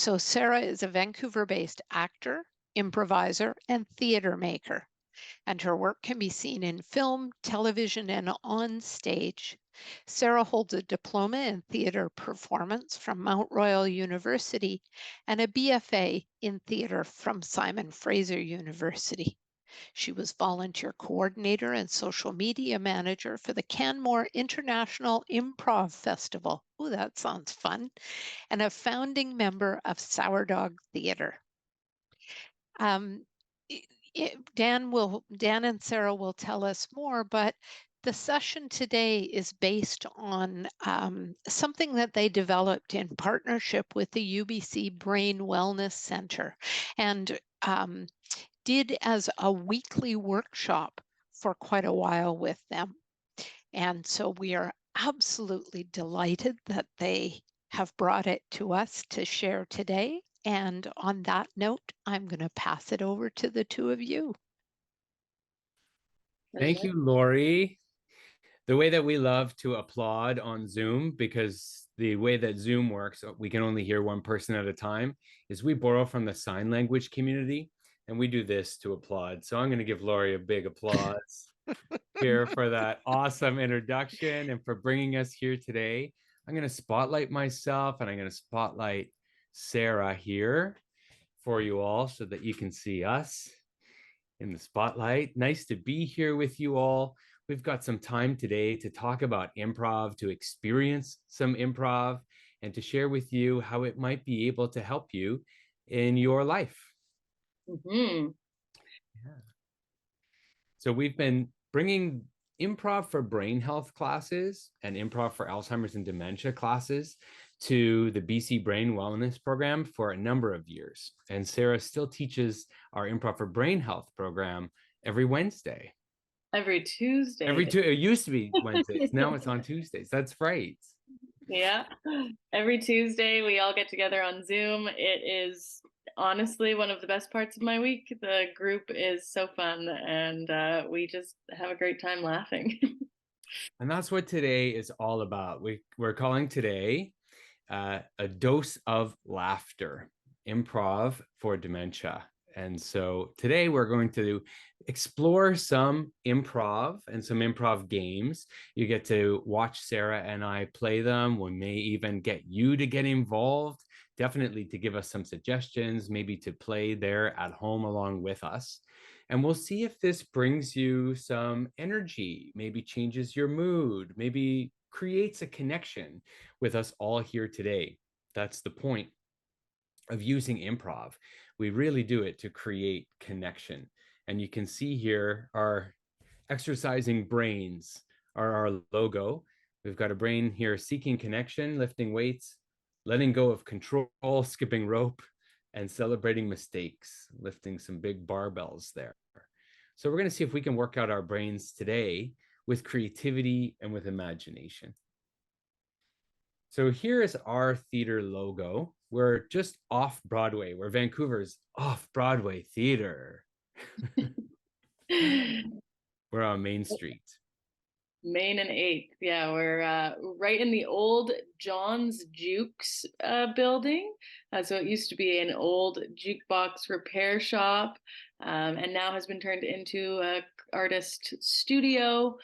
So Sarah is a Vancouver-based actor, improviser, and theater maker, and her work can be seen in film, television, and on stage. Sarah holds a diploma in theater performance from Mount Royal University and a BFA in theater from Simon Fraser University. She was volunteer coordinator and social media manager for the Canmore International Improv Festival. Oh, that sounds fun. And a founding member of Sourdog Theater. Um, Dan and Sarah will tell us more, but the session today is based on something that they developed in partnership with the UBC Brain Wellness Center and did as a weekly workshop for quite a while with them. And so we are absolutely delighted that they have brought it to us to share today. And on that note, I'm going to pass it over to the two of you. Thank you, Lori. The way that we love to applaud on Zoom, because the way that Zoom works, we can only hear one person at a time, is we borrow from the sign language community, and we do this to applaud. So I'm going to give Lori a big applause here for that awesome introduction and for bringing us here today. I'm going to spotlight myself, and I'm going to spotlight Sarah here for you all so that you can see us in the spotlight. Nice to be here with you all. We've got some time today to talk about improv, to experience some improv, and to share with you how it might be able to help you in your life. Yeah. So we've been bringing improv for brain health classes and improv for Alzheimer's and dementia classes to the BC Brain Wellness Program for a number of years. And Sarah still teaches our improv for brain health program every Wednesday. Every Tuesday. It used to be Wednesdays. Now it's on Tuesdays. That's right. Yeah. Every Tuesday we all get together on Zoom. It is honestly one of the best parts of my week. The group is so fun, and we just have a great time laughing. And that's what today is all about. We're calling today a dose of laughter, improv for dementia. And so today we're going to explore some improv and some improv games. You get to watch Sarah and I play them. We may even get you to get involved, definitely to give us some suggestions, maybe to play there at home along with us. And we'll see if this brings you some energy, maybe changes your mood, maybe creates a connection with us all here today. That's the point of using improv. We really do it to create connection. And you can see here our exercising brains are our logo. We've got a brain here seeking connection, lifting weights, letting go of control, skipping rope, and celebrating mistakes, lifting some big barbells there. So we're going to see if we can work out our brains today with creativity and with imagination. So here is our theater logo. We're just off Broadway. We're Vancouver's off-Broadway theater. We're on Main Street. Main and 8th. Yeah, we're right in the old John's Jukes building. So it used to be an old jukebox repair shop, and now has been turned into an artist studio.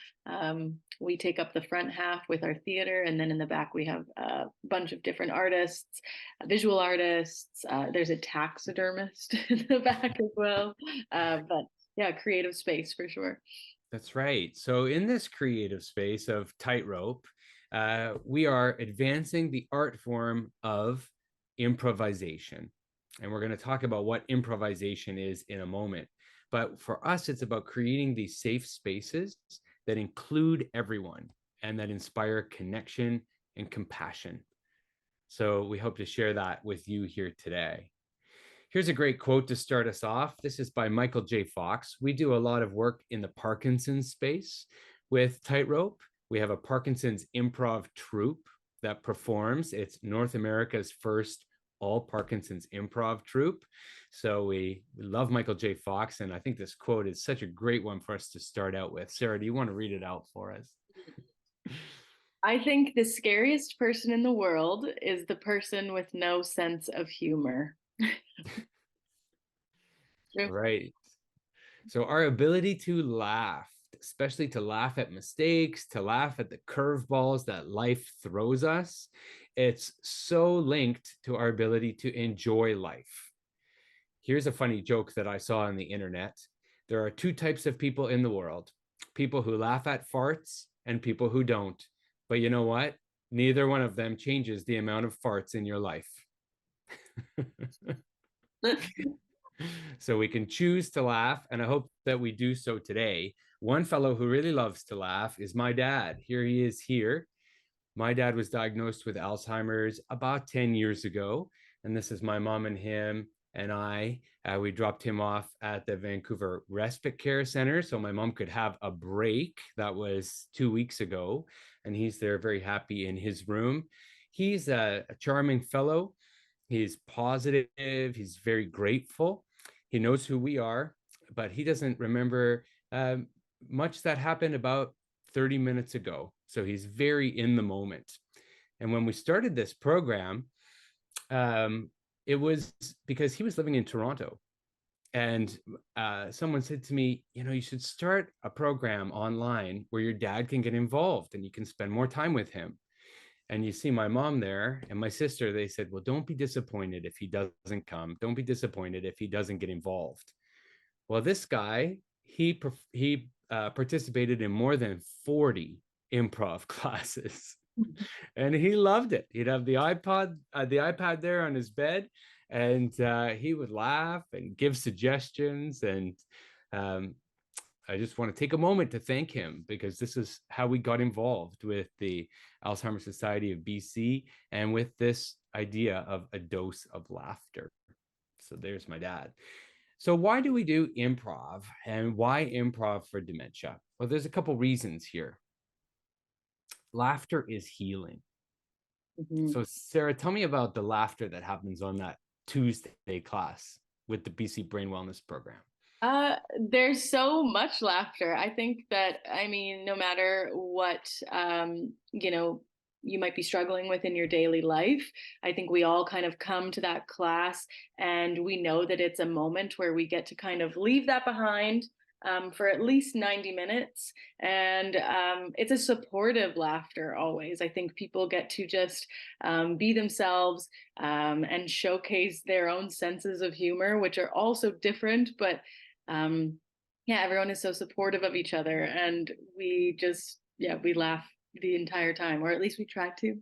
We take up the front half with our theater, and then in the back we have a bunch of different artists, visual artists. There's a taxidermist in the back as well. But yeah, creative space for sure. That's right. So in this creative space of Tightrope, we are advancing the art form of improvisation. And we're going to talk about what improvisation is in a moment. But for us, it's about creating these safe spaces that include everyone and that inspire connection and compassion. So we hope to share that with you here today. Here's a great quote to start us off. This is by Michael J. Fox. We do a lot of work in the Parkinson's space with Tightrope. We have a Parkinson's improv troupe that performs. It's North America's first all Parkinson's improv troupe. So we love Michael J. Fox, and I think this quote is such a great one for us to start out with. Sarah, do you want to read it out for us? I think the scariest person in the world is the person with no sense of humor. True. Right. So our ability to laugh, especially to laugh at mistakes, to laugh at the curveballs that life throws us, it's so linked to our ability to enjoy life. Here's a funny joke that I saw on the internet. There are two types of people in the world: people who laugh at farts and people who don't. But you know what? Neither one of them changes the amount of farts in your life. So we can choose to laugh, and I hope that we do so today. One fellow who really loves to laugh is my dad. Here he is here. My dad was diagnosed with Alzheimer's about 10 years ago, and this is my mom and him and I. We dropped him off at the Vancouver Respite Care Center so my mom could have a break. That was 2 weeks ago, and he's there very happy in his room. He's a charming fellow. He's positive. He's very grateful. He knows who we are, but he doesn't remember much that happened about 30 minutes ago. So he's very in the moment. And when we started this program, it was because he was living in Toronto. And someone said to me, you should start a program online where your dad can get involved and you can spend more time with him. And you see my mom there and my sister, they said, well, don't be disappointed if he doesn't come. Don't be disappointed if he doesn't get involved. Well, this guy, he participated in more than 40 improv classes and he loved it. He'd have the iPad there on his bed, and he would laugh and give suggestions. And I just want to take a moment to thank him, because this is how we got involved with the Alzheimer's Society of BC and with this idea of a dose of laughter. So there's my dad. So why do we do improv, and why improv for dementia? Well, there's a couple reasons here. Laughter is healing. Mhm. So Sarah, tell me about the laughter that happens on that Tuesday class with the BC Brain Wellness Program. There's so much laughter. I think that, no matter what, you might be struggling with in your daily life, I think we all kind of come to that class and we know that it's a moment where we get to kind of leave that behind for at least 90 minutes. And it's a supportive laughter always. I think people get to just be themselves and showcase their own senses of humor, which are also different, but everyone is so supportive of each other, and we just, we laugh the entire time, or at least we try to.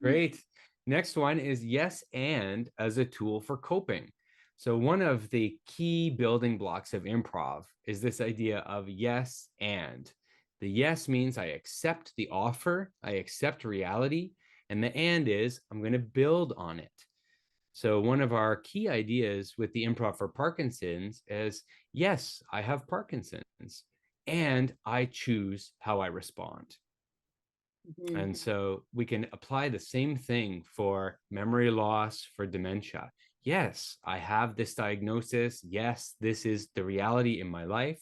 Great. Next one is yes and as a tool for coping. So one of the key building blocks of improv is this idea of yes and. The yes means I accept the offer, I accept reality, and the and is I'm going to build on it. So one of our key ideas with the improv for Parkinson's is, yes, I have Parkinson's, and I choose how I respond. Mhm. And so we can apply the same thing for memory loss, for dementia. Yes, I have this diagnosis. Yes, this is the reality in my life.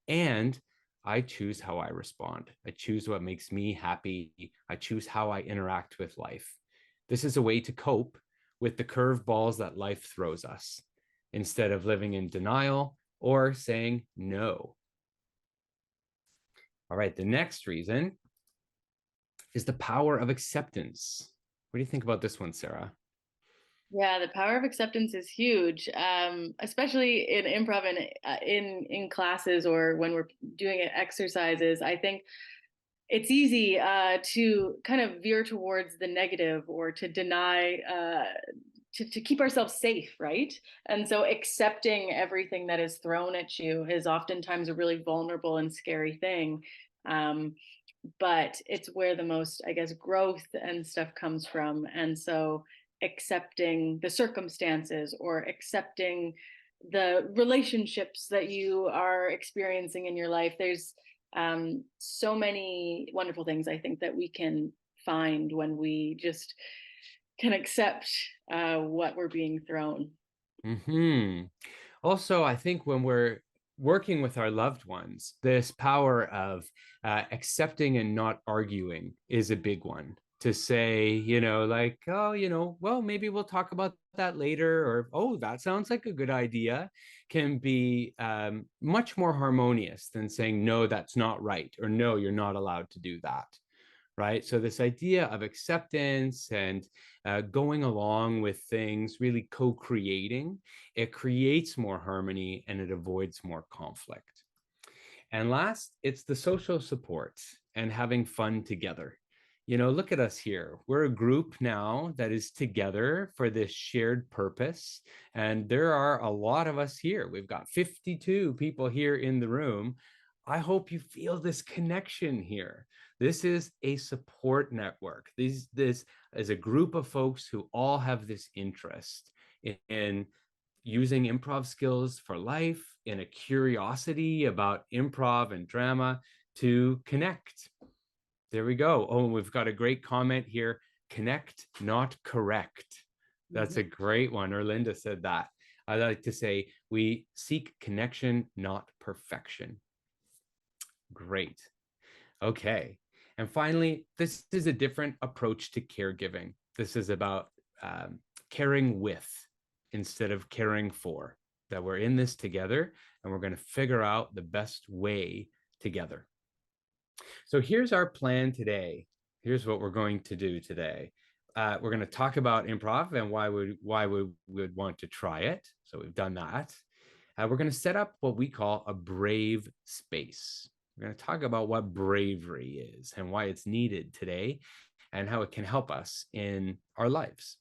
And I choose how I respond. I choose what makes me happy. I choose how I interact with life. This is a way to cope with the curveballs that life throws us, instead of living in denial or saying no. All right, the next reason is the power of acceptance. What do you think about this one, Sarah? Yeah, the power of acceptance is huge, especially in improv and in classes, or when we're doing exercises. I think it's easy to kind of veer towards the negative, or to deny, to keep ourselves safe, right? And so accepting everything that is thrown at you is oftentimes a really vulnerable and scary thing. Um, but it's where the most, I guess, growth and stuff comes from. And so accepting the circumstances, or accepting the relationships that you are experiencing in your life, there's so many wonderful things I think that we can find when we just can accept what we're being thrown. Also, I think when we're working with our loved ones, this power of accepting and not arguing is a big one. To say, like, oh, well, maybe we'll talk about that later, or, oh, that sounds like a good idea, can be much more harmonious than saying, no, that's not right, or no, you're not allowed to do that. Right? So this idea of acceptance and going along with things, really co-creating, it creates more harmony and it avoids more conflict. And last, it's the social support and having fun together. Look at us here. We're a group now that is together for this shared purpose. And there are a lot of us here. We've got 52 people here in the room. I hope you feel this connection here. This is a support network. This is a group of folks who all have this interest in using improv skills for life, in a curiosity about improv and drama to connect. There we go. Oh, we've got a great comment here. Connect, not correct. That's a great one. Erlinda said that. I like to say we seek connection, not perfection. Great. Okay. And finally, this is a different approach to caregiving. This is about caring with instead of caring for, that we're in this together and we're going to figure out the best way together. So here's our plan today. Here's what we're going to do today. We're going to talk about improv and why we would want to try it. So we've done that. We're going to set up what we call a brave space. We're going to talk about what bravery is and why it's needed today and how it can help us in our lives.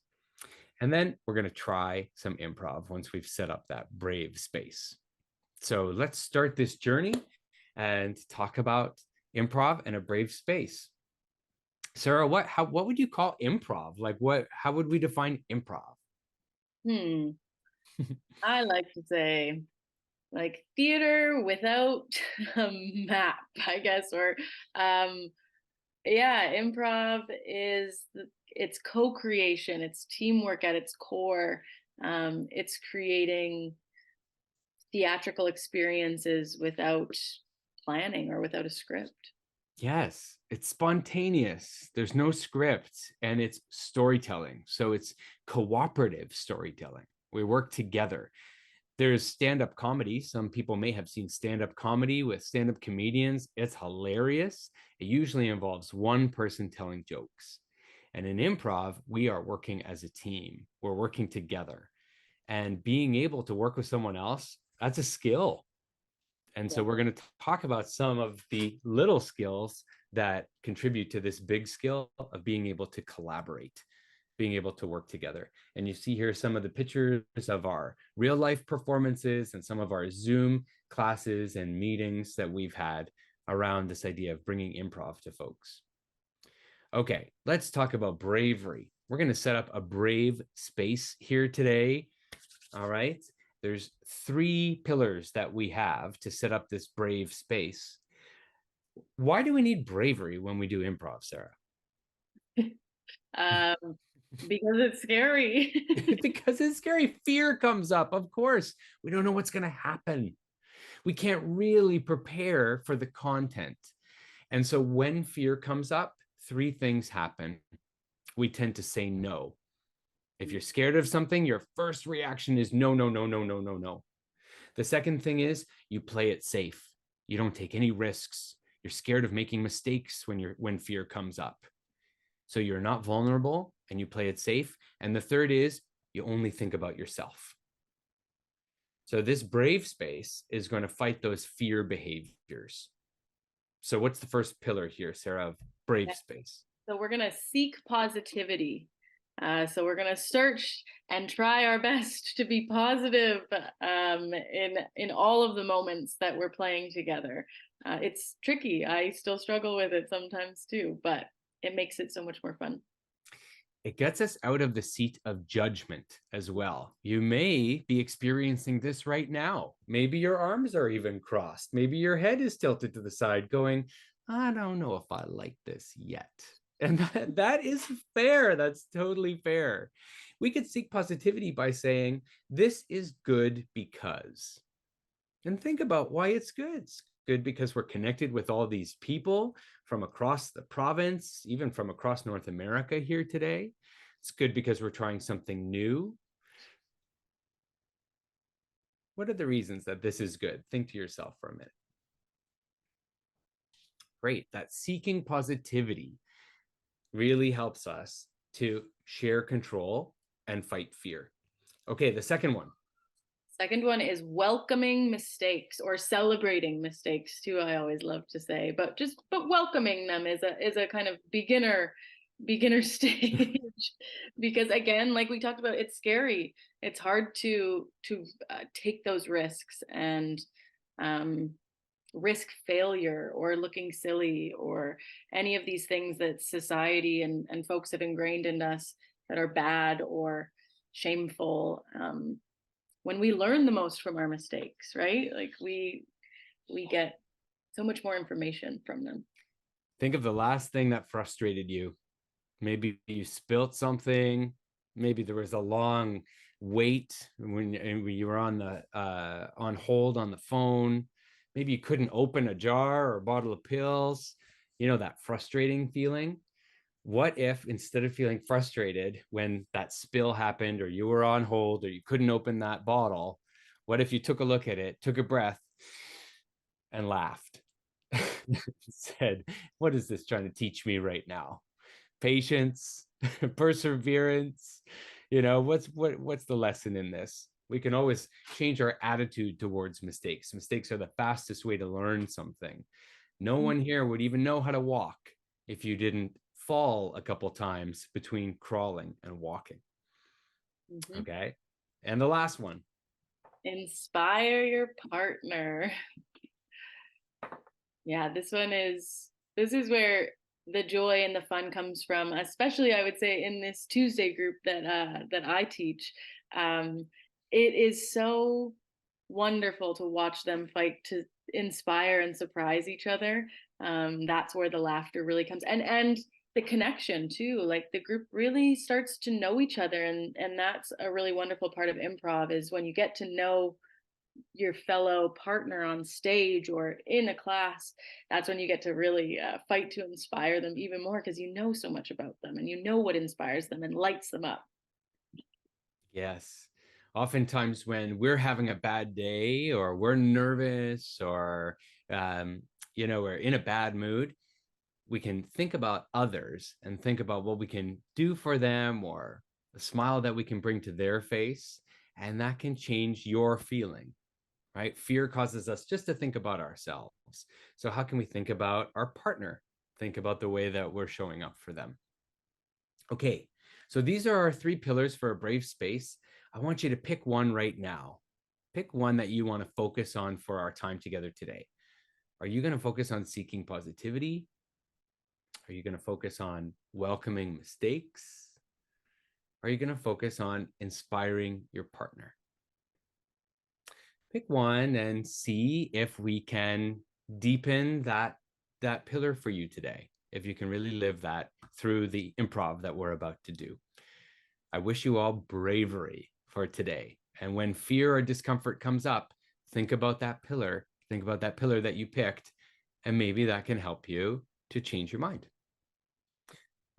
And then we're going to try some improv once we've set up that brave space. So let's start this journey and talk about improv and a brave space. Sarah, what would you call improv? Like how would we define improv? I like to say like theater without a map, I guess, or improv is it's co-creation, it's teamwork at its core. It's creating theatrical experiences without planning or without a script. Yes, it's spontaneous. There's no script and it's storytelling. So it's cooperative storytelling. We work together. There's stand-up comedy. Some people may have seen stand-up comedy with stand-up comedians. It's hilarious. It usually involves one person telling jokes. And in improv, we are working as a team. We're working together. And being able to work with someone else, that's a skill. And so we're going to talk about some of the little skills that contribute to this big skill of being able to collaborate, being able to work together. And you see here some of the pictures of our real life performances and some of our Zoom classes and meetings that we've had around this idea of bringing improv to folks. Okay, let's talk about bravery. We're going to set up a brave space here today. All right. There's 3 pillars that we have to set up this brave space. Why do we need bravery when we do improv, Sarah? Because it's scary. Because it's scary. Fear comes up, of course. We don't know what's going to happen. We can't really prepare for the content. And so when fear comes up, 3 things happen. We tend to say no. If you're scared of something, your first reaction is no, no, no, no, no, no, no. The second thing is you play it safe. You don't take any risks. You're scared of making mistakes when fear comes up. So you're not vulnerable and you play it safe. And the third is you only think about yourself. So this brave space is going to fight those fear behaviors. So what's the first pillar here, Sarah, of brave space? So we're going to seek positivity. So we're going to search and try our best to be positive in all of the moments that we're playing together. It's tricky. I still struggle with it sometimes too, but it makes it so much more fun. It gets us out of the seat of judgment as well. You may be experiencing this right now. Maybe your arms are even crossed. Maybe your head is tilted to the side going, I don't know if I like this yet. And that is fair. That's totally fair. We could seek positivity by saying, this is good because. And think about why it's good. It's good because we're connected with all these people from across the province, even from across North America here today. It's good because we're trying something new. What are the reasons that this is good? Think to yourself for a minute. Great. That seeking positivity really helps us to share control and fight fear. Okay, the second one. Second one is welcoming mistakes, or celebrating mistakes too, I always love to say, but welcoming them is a kind of beginner stage. Because again, like we talked about, it's scary. It's hard to take those risks and risk failure or looking silly or any of these things that society and folks have ingrained in us that are bad or shameful. When we learn the most from our mistakes, right? Like we get so much more information from them. Think of the last thing that frustrated you. Maybe you spilt something. Maybe there was a long wait when you were on hold on the phone. Maybe you couldn't open a jar or a bottle of pills. You know, that frustrating feeling. What if instead of feeling frustrated when that spill happened or you were on hold or you couldn't open that bottle, what if you took a look at it, took a breath and laughed? Said, what is this trying to teach me right now? Patience, perseverance. You know, what's the lesson in this? We can always change our attitude towards mistakes. Mistakes are the fastest way to learn something. No one here would even know how to walk if you didn't fall a couple times between crawling and walking. Mm-hmm. Okay. And the last one. Inspire your partner. Yeah, this is where the joy and the fun comes from, especially I would say in this Tuesday group that I teach. It is so wonderful to watch them fight to inspire and surprise each other. That's where the laughter really comes, and the connection too. Like the group really starts to know each other, and that's a really wonderful part of improv, is when you get to know your fellow partner on stage or in a class. That's when you get to really fight to inspire them even more, because you know so much about them and you know what inspires them and lights them up. Yes. Oftentimes when we're having a bad day or we're nervous or, we're in a bad mood, we can think about others and think about what we can do for them or a smile that we can bring to their face. And that can change your feeling, right? Fear causes us just to think about ourselves. So how can we think about our partner? Think about the way that we're showing up for them. Okay, so these are our 3 pillars for a brave space. I want you to pick one right now. Pick one that you want to focus on for our time together today. Are you going to focus on seeking positivity? Are you going to focus on welcoming mistakes? Are you going to focus on inspiring your partner? Pick one and see if we can deepen that pillar for you today, if you can really live that through the improv that we're about to do. I wish you all bravery for today. And when fear or discomfort comes up, think about that pillar that you picked, and maybe that can help you to change your mind.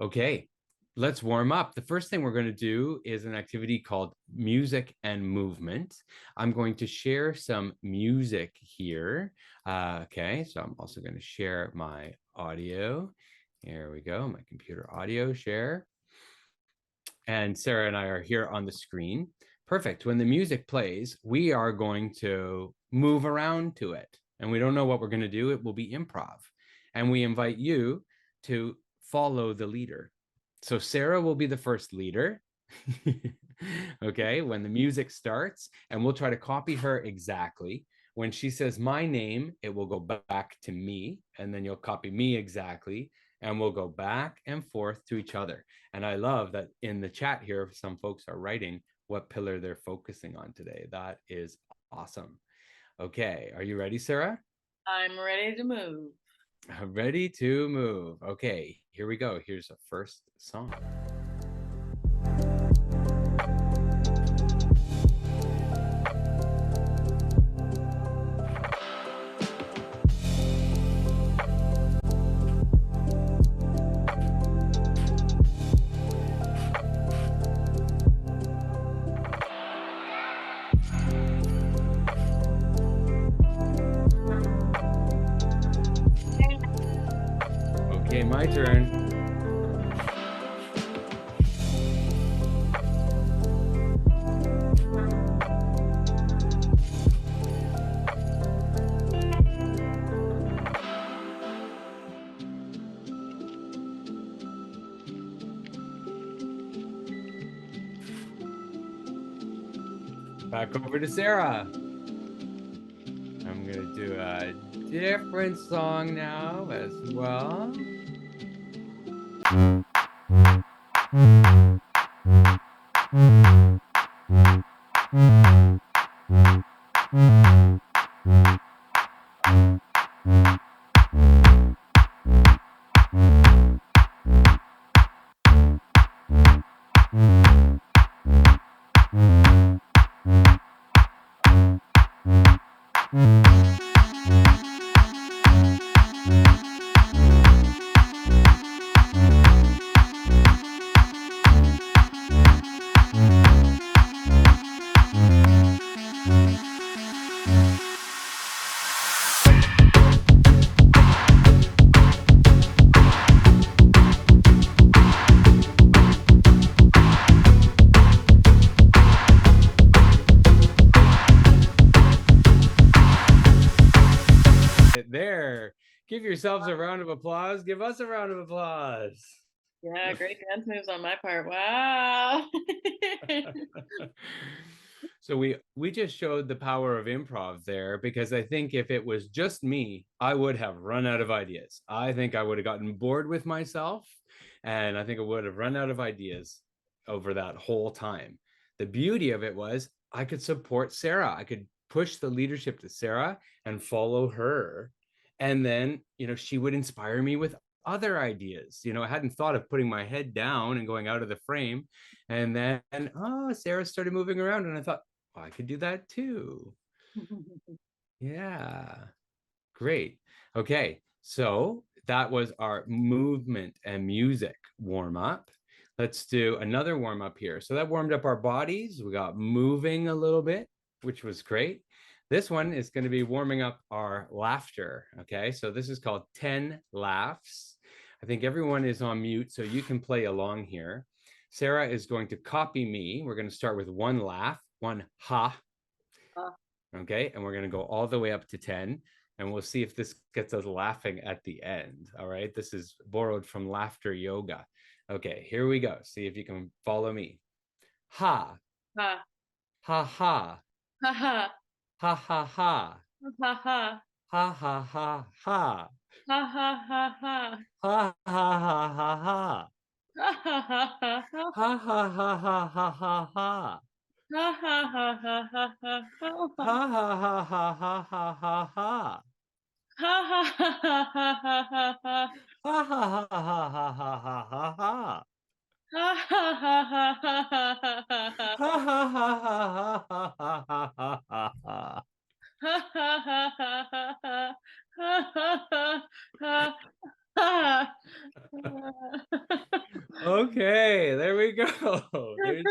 Okay, let's warm up. The first thing we're going to do is an activity called music and movement. I'm going to share some music here. Okay, so I'm also going to share my audio. Here we go, my computer audio share. And Sarah and I are here on the screen. Perfect. When the music plays, we are going to move around to it. And we don't know what we're going to do. It will be improv. And we invite you to follow the leader. So Sarah will be the first leader. Okay, when the music starts, and we'll try to copy her exactly. When she says my name, it will go back to me, and then you'll copy me exactly, and we'll go back and forth to each other. And I love that in the chat here, some folks are writing what pillar they're focusing on today. That is awesome. Okay, are you ready, Sarah? I'm ready to move. Ready to move. Okay, here we go. Here's the first song. my turn. Back over to Sarah. I'm gonna do a different song now as well. There. Give yourselves a round of applause. Give us a round of applause. Yeah, great dance moves on my part. Wow. So we just showed the power of improv there, because I think if it was just me, I would have run out of ideas. I think I would have gotten bored with myself, and I think I would have run out of ideas over that whole time. The beauty of it was I could support Sarah. I could push the leadership to Sarah and follow her. And then, she would inspire me with other ideas. I hadn't thought of putting my head down and going out of the frame. And then, Sarah started moving around, and I thought, I could do that too. Yeah, great. Okay, so that was our movement and music warm up. Let's do another warm up here. So that warmed up our bodies. We got moving a little bit, which was great. This one is going to be warming up our laughter. Okay, so this is called 10 laughs. I think everyone is on mute, so you can play along here. Sarah is going to copy me. We're going to start with one laugh, one ha. Okay, and we're going to go all the way up to 10, and we'll see if this gets us laughing at the end. All right, this is borrowed from laughter yoga. Okay, here we go. See if you can follow me. Ha. Ha. Ha ha. Ha ha. Ha ha ha. Ha ha. Ha ha ha ha. Ha ha ha ha. Ha ha ha ha ha. Ha ha ha ha ha. Ha ha ha ha ha ha ha. Ha ha ha ha ha ha. Ha ha ha ha ha ha ha ha. Ha ha ha ha ha ha ha ha. Ha ha ha ha ha ha ha ha ha. Ha ha ha ha ha ha ha ha. Ha ha ha ha ha ha ha ha ha ha. Ha ha ha ha ha ha. Ha ha ha ha ha. Okay, there we go. There's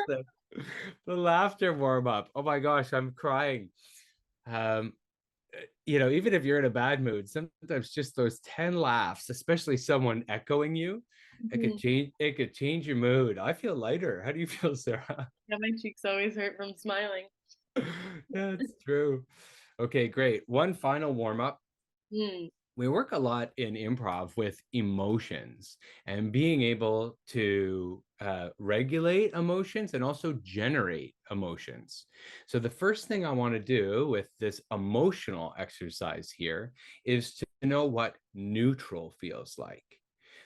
the laughter warm up. Oh my gosh, I'm crying. Even if you're in a bad mood, sometimes just those 10 laughs, especially someone echoing you, it could change your mood. I feel lighter. How do you feel, Sarah? Yeah, my cheeks always hurt from smiling. That's true. Okay, great. One final warm up. We work a lot in improv with emotions and being able to regulate emotions and also generate emotions. So the first thing I want to do with this emotional exercise here is to know what neutral feels like.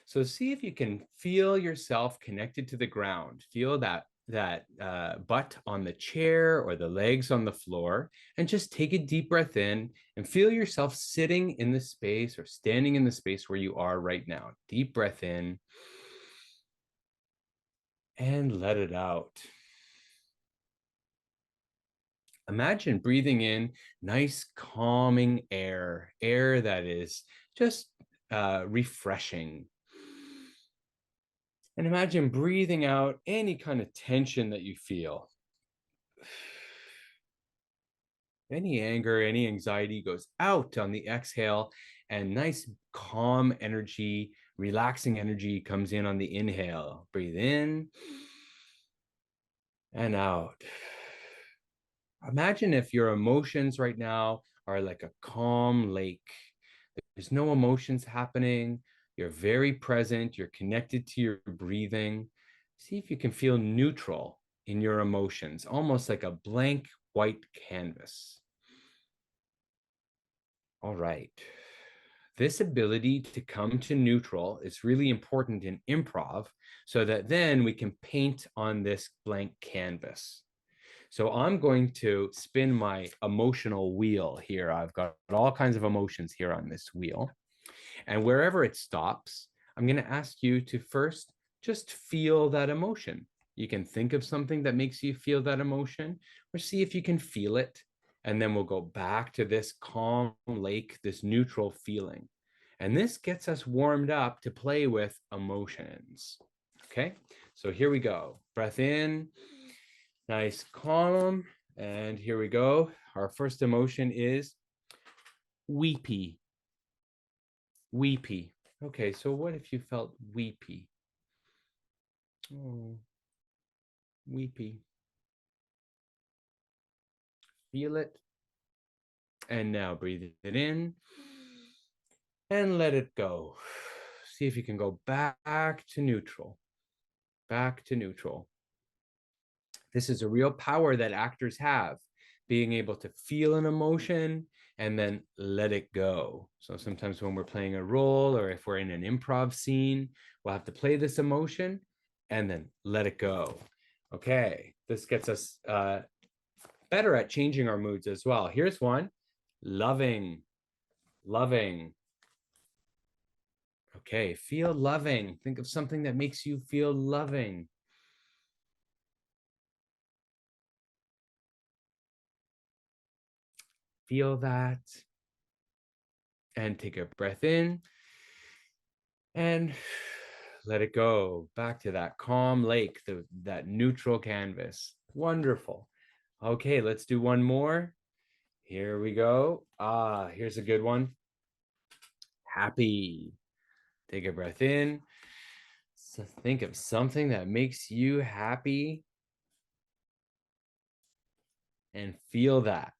So see if you can feel yourself connected to the ground. Feel that butt on the chair or the legs on the floor, and just take a deep breath in and feel yourself sitting in the space or standing in the space where you are right now. Deep breath in and let it out. Imagine breathing in nice, calming air that is just refreshing. And imagine breathing out any kind of tension that you feel. Any anger, any anxiety goes out on the exhale, and nice, calm energy Relaxing energy comes in on the inhale. Breathe in and out. Imagine if your emotions right now are like a calm lake. There's no emotions happening. You're very present. You're connected to your breathing. See if you can feel neutral in your emotions, almost like a blank white canvas. All right. This ability to come to neutral is really important in improv so that then we can paint on this blank canvas. So I'm going to spin my emotional wheel here. I've got all kinds of emotions here on this wheel. And wherever it stops, I'm going to ask you to first just feel that emotion. You can think of something that makes you feel that emotion, or see if you can feel it. And then we'll go back to this calm lake, this neutral feeling. And this gets us warmed up to play with emotions. Okay, so here we go. Breath in, nice, calm. And here we go. Our first emotion is weepy. Weepy. Okay, so what if you felt weepy? Oh, weepy. Feel it. And now breathe it in and let it go. See if you can go back to neutral. Back to neutral. This is a real power that actors have, being able to feel an emotion and then let it go. So sometimes when we're playing a role or if we're in an improv scene, we'll have to play this emotion and then let it go. Okay, this gets us better at changing our moods as well. Here's one, loving, loving. Okay, feel loving. Think of something that makes you feel loving. Feel that. And take a breath in and let it go back to that calm lake, that neutral canvas. Wonderful. Okay, let's do one more. Here we go. Here's a good one. Happy. Take a breath in. So think of something that makes you happy and feel that.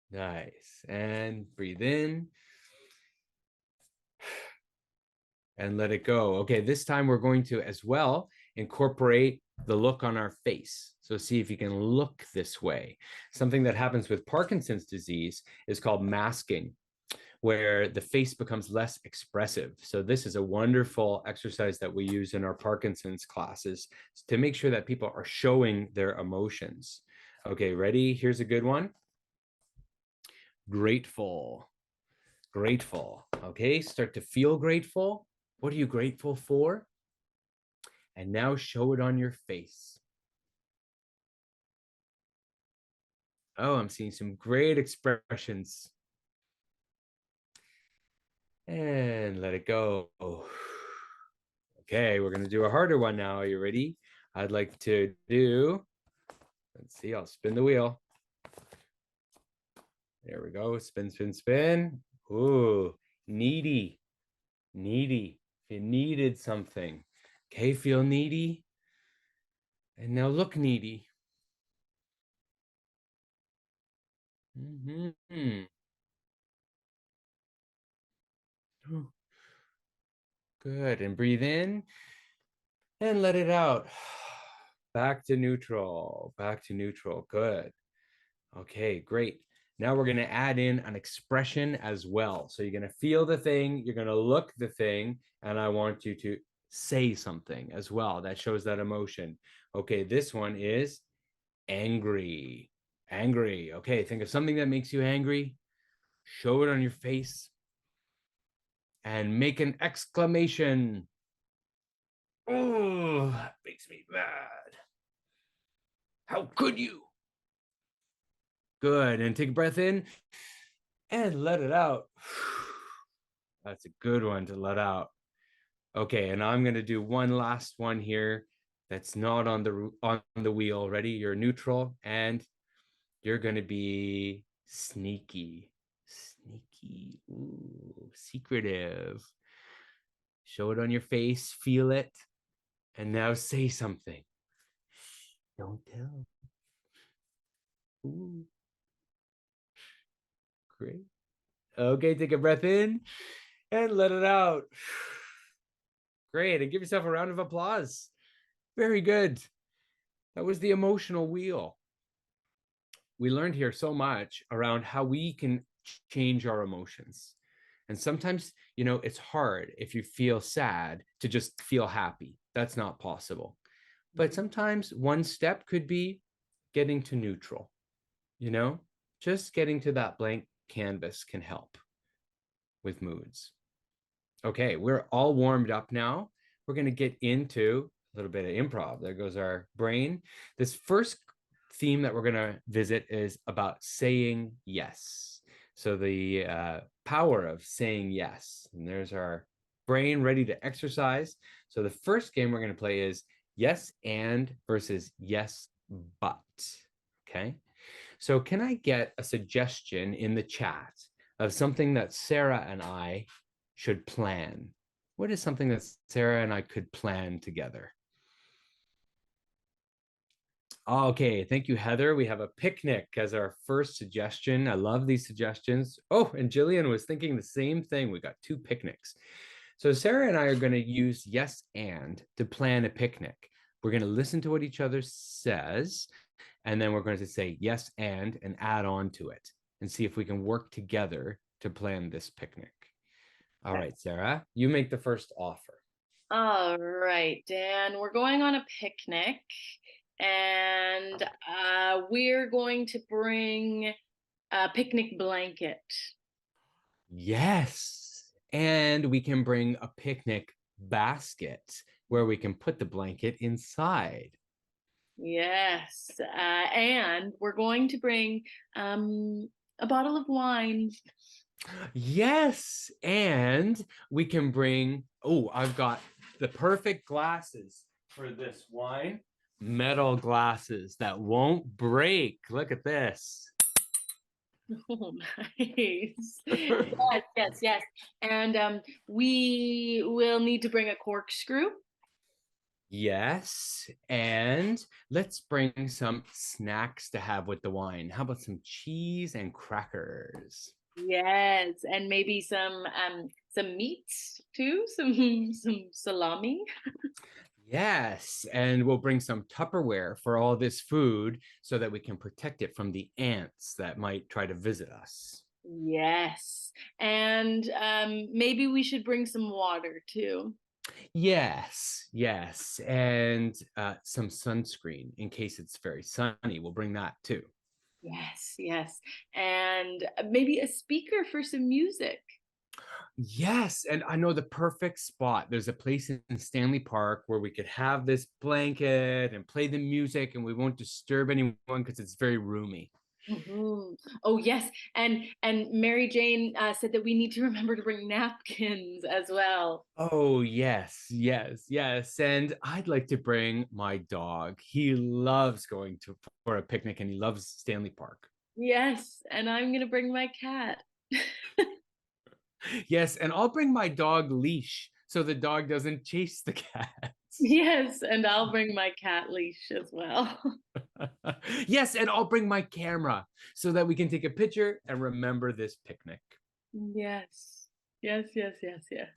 Nice. And breathe in and let it go. Okay, this time we're going to as well incorporate the look on our face. So see if you can look this way. Something that happens with Parkinson's disease is called masking, where the face becomes less expressive. So this is a wonderful exercise that we use in our Parkinson's classes to make sure that people are showing their emotions. Okay, ready? Here's a good one. Grateful. Grateful. Okay, start to feel grateful. What are you grateful for? And now show it on your face. Oh, I'm seeing some great expressions. And let it go. Okay, we're going to do a harder one now. Are you ready? I'd like to do, let's see, I'll spin the wheel. There we go. Spin, spin, spin. Ooh, needy. Needy. If you needed something. Okay, feel needy. And now look needy. Mm-hmm. Good. And breathe in and let it out. Back to neutral. Back to neutral. Good. Okay, great. Now we're going to add in an expression as well. So you're going to feel the thing, you're going to look the thing, and I want you to say something as well that shows that emotion. Okay, this one is angry. Angry. Okay, think of something that makes you angry. Show it on your face and make an exclamation. Oh, that makes me mad. How could you? Good. And take a breath in and let it out. That's a good one to let out. Okay, and I'm going to do one last one here that's not on the wheel. Ready? You're neutral and you're going to be sneaky. Sneaky. Ooh, secretive. Show it on your face, feel it, and now say something. Don't tell. Ooh. Great. Okay, take a breath in and let it out. Great, and give yourself a round of applause. Very good. That was the emotional wheel. We learned here so much around how we can change our emotions. And sometimes, you know, it's hard if you feel sad to just feel happy. That's not possible. But sometimes one step could be getting to neutral, you know, just getting to that blank canvas can help with moods. Okay, we're all warmed up now. We're going to get into a little bit of improv. There goes our brain. This first theme that we're going to visit is about saying yes. So the power of saying yes. And there's our brain ready to exercise. So the first game we're going to play is yes and versus yes but. Okay. So can I get a suggestion in the chat of something that Sarah and I should plan? What is something that Sarah and I could plan together? Okay, thank you, Heather. We have a picnic as our first suggestion. I love these suggestions. Oh, and Jillian was thinking the same thing. We got 2 picnics. So Sarah and I are going to use yes and to plan a picnic. We're going to listen to what each other says, and then we're going to say yes and add on to it and see if we can work together to plan this picnic. All right, Sarah, you make the first offer. All right, Dan, we're going on a picnic, and we're going to bring a picnic blanket. Yes. And we can bring a picnic basket where we can put the blanket inside. Yes. And we're going to bring a bottle of wine. Yes. And we can bring, oh, I've got the perfect glasses for this wine. Metal glasses that won't break. Look at this. Oh, nice. Yes. And we will need to bring a corkscrew. Yes. And let's bring some snacks to have with the wine. How about some cheese and crackers? Yes, and maybe some meats too, some salami. Yes, and we'll bring some Tupperware for all this food so that we can protect it from the ants that might try to visit us. Yes, and maybe we should bring some water too. Yes, and some sunscreen in case it's very sunny. We'll bring that too. Yes, and maybe a speaker for some music. Yes, and I know the perfect spot. There's a place in Stanley Park where we could have this blanket and play the music, and we won't disturb anyone because it's very roomy. Mm-hmm. Oh yes, and Mary Jane said that we need to remember to bring napkins as well. Oh yes, and I'd like to bring my dog. He loves going for a picnic, and he loves Stanley Park. Yes, and I'm gonna bring my cat. Yes, and I'll bring my dog leash so the dog doesn't chase the cat. Yes, and I'll bring my cat leash as well. Yes, and I'll bring my camera so that we can take a picture and remember this picnic. Yes.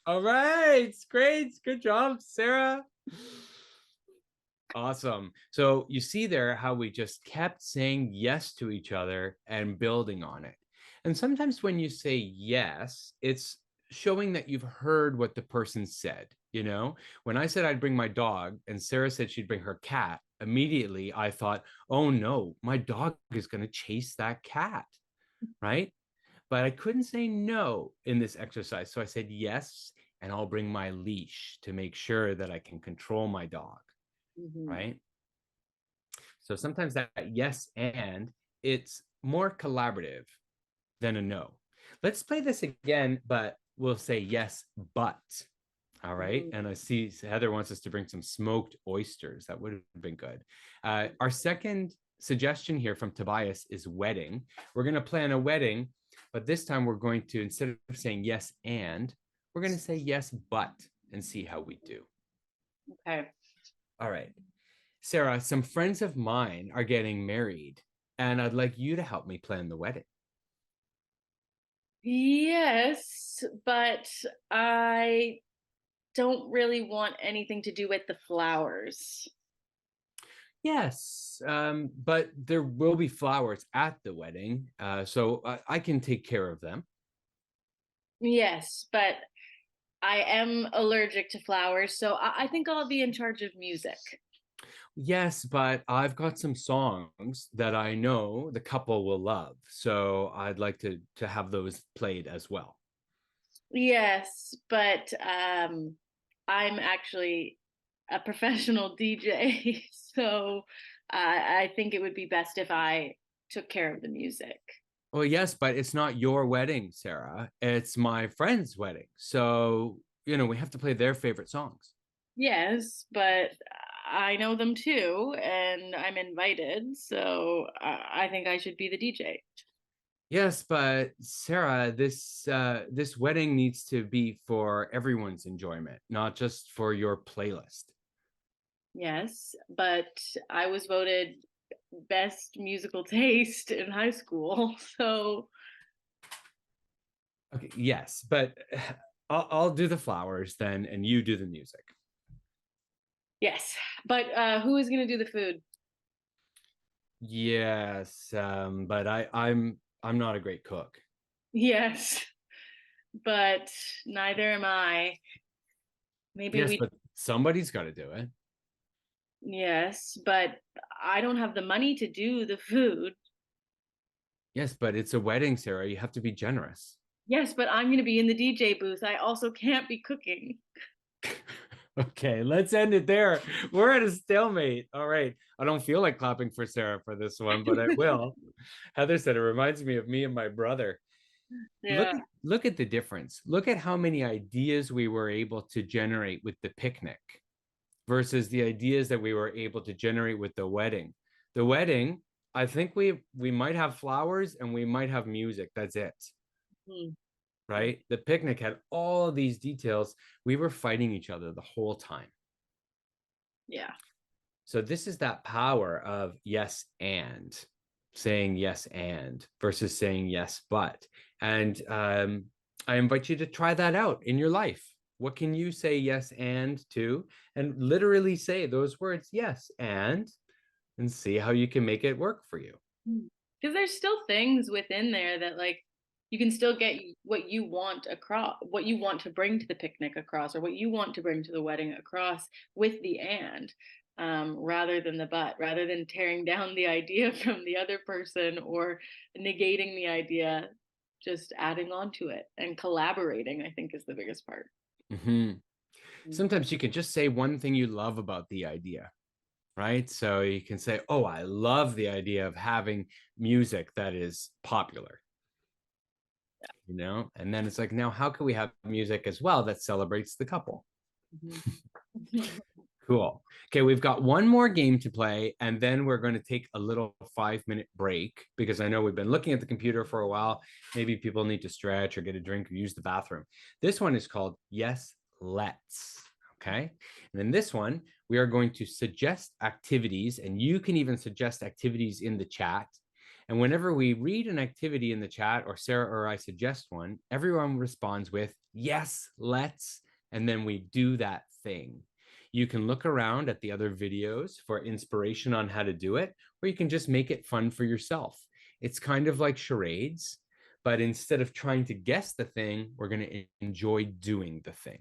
All right, great. Good job, Sarah. Awesome. So you see there how we just kept saying yes to each other and building on it. And sometimes when you say yes, it's showing that you've heard what the person said. You know, when I said I'd bring my dog and Sarah said she'd bring her cat, immediately I thought, oh no, my dog is going to chase that cat, right? But I couldn't say no in this exercise. So I said yes, and I'll bring my leash to make sure that I can control my dog, right? So sometimes that yes and it's more collaborative than a no. Let's play this again, but we'll say yes, but. All right. And I see Heather wants us to bring some smoked oysters. That would have been good. Our second suggestion here from Tobias is wedding. We're going to plan a wedding, but this time we're going to, instead of saying yes and, we're going to say yes but and see how we do. Okay. All right. Sarah, some friends of mine are getting married, and I'd like you to help me plan the wedding. Yes, but I don't really want anything to do with the flowers. Yes, but there will be flowers at the wedding, so I can take care of them. Yes, but I am allergic to flowers, so I think I'll be in charge of music. Yes, but I've got some songs that I know the couple will love, so I'd like to have those played as well. Yes, but I'm actually a professional DJ, so I think it would be best if I took care of the music. Well, yes, but it's not your wedding, Sarah. It's my friend's wedding. So, we have to play their favorite songs. Yes, but I know them too, and I'm invited, so I think I should be the DJ. Yes, but Sarah, this wedding needs to be for everyone's enjoyment, not just for your playlist. Yes, but I was voted best musical taste in high school, so Okay, yes, but I'll do the flowers then, and you do the music. yes. But who is going to do the food? Yes, but I'm not a great cook. Yes, but neither am I. Maybe Yes, we, but somebody's got to do it. yes, but I don't have the money to do the food. Yes, but it's a wedding, Sarah. You have to be generous. Yes, but I'm going to be in the DJ booth. I also can't be cooking. Okay, let's end it there. We're at a stalemate. All right. I don't feel like clapping for Sarah for this one, but I will. Heather said it reminds me of me and my brother. Yeah. Look at the difference. Look at how many ideas we were able to generate with the picnic versus the ideas that we were able to generate with the wedding. The wedding, I think we might have flowers and we might have music. That's it. Hmm. Right? The picnic had all of these details. We were fighting each other the whole time. Yeah. So this is that power of yes and saying yes and versus saying yes but. And I invite you to try that out in your life. What can you say yes and to? And literally say those words yes and see how you can make it work for you. Because there's still things within there that like you can still get what you want across, what you want to bring to the picnic across, or what you want to bring to the wedding across with the and, rather than the but, rather than tearing down the idea from the other person or negating the idea, just adding on to it and collaborating, I think is the biggest part. Mm-hmm. Sometimes you can just say one thing you love about the idea, right? So you can say, oh, I love the idea of having music that is popular, and then it's like, now how can we have music as well that celebrates the couple? Cool. Okay, we've got one more game to play, and then we're going to take a little 5-minute break because I know we've been looking at the computer for a while. Maybe people need to stretch or get a drink or use the bathroom. This one is called Yes, Let's. Okay. And in this one, we are going to suggest activities, and you can even suggest activities in the chat. And whenever we read an activity in the chat, or Sarah or I suggest one, everyone responds with yes, let's, and then we do that thing. You can look around at the other videos for inspiration on how to do it, or you can just make it fun for yourself. It's kind of like charades, but instead of trying to guess the thing, we're going to enjoy doing the thing.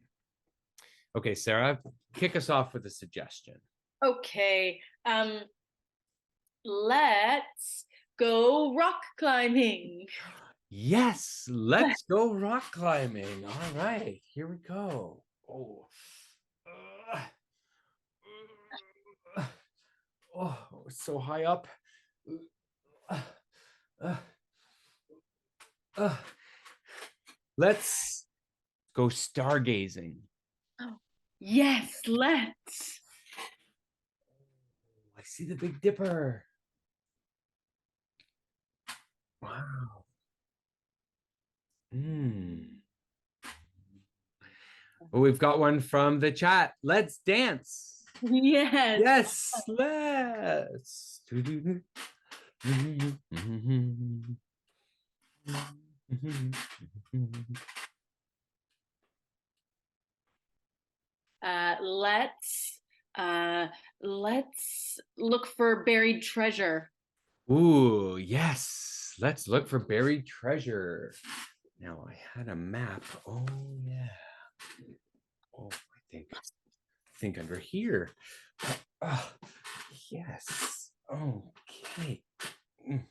Okay, Sarah, kick us off with a suggestion. Okay, let's go rock climbing. Yes, let's go rock climbing. All right, here we go. Oh, oh, it's so high up. Let's go stargazing. Oh, yes, let's. I see the Big Dipper. Wow. Mm. Well, we've got one from the chat. Let's dance. Yes. Yes, let's. Let's let's look for buried treasure. Ooh, yes. Let's look for buried treasure. Now I had a map. Oh yeah. Oh, I think under here. Oh, yes. Okay. Mm.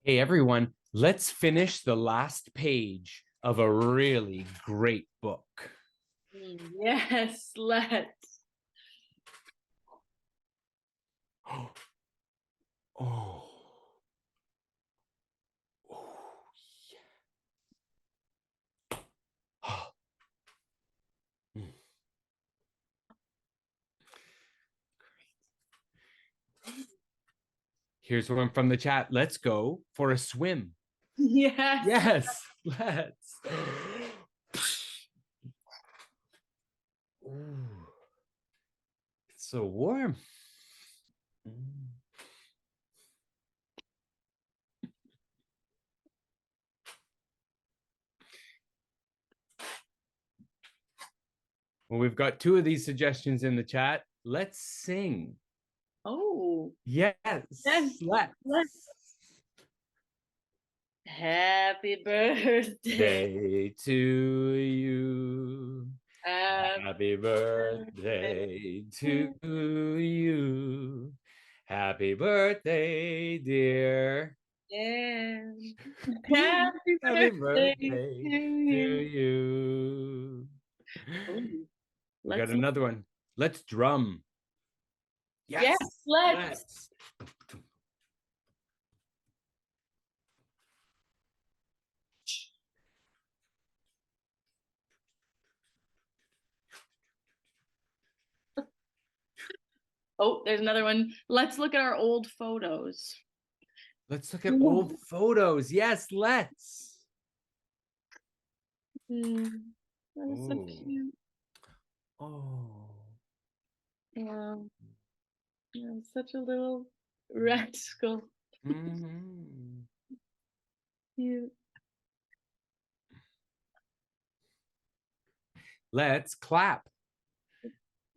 Hey everyone, let's finish the last page of a really great book. Yes, let's. Oh. Oh. Yeah. Mm. Here's one from the chat. Let's go for a swim. Yes. Yes, let's. Ooh, it's so warm. Mm. Well, we've got two of these suggestions in the chat. Let's sing. Oh. Yes, Yes. let's. Happy birthday Day to you. Happy birthday to you. Happy birthday, dear. Yeah. Happy Happy birthday birthday to to you. you. Ooh, We got let's. another one. Let's drum. Yes, Yes, let's. let's. Oh, there's another one. Let's look at our old photos. Let's look at old photos. Yes, let's. That is so Ooh. cute. Oh. Wow. Yeah, such a little rascal. Mhm. Cute. Let's clap.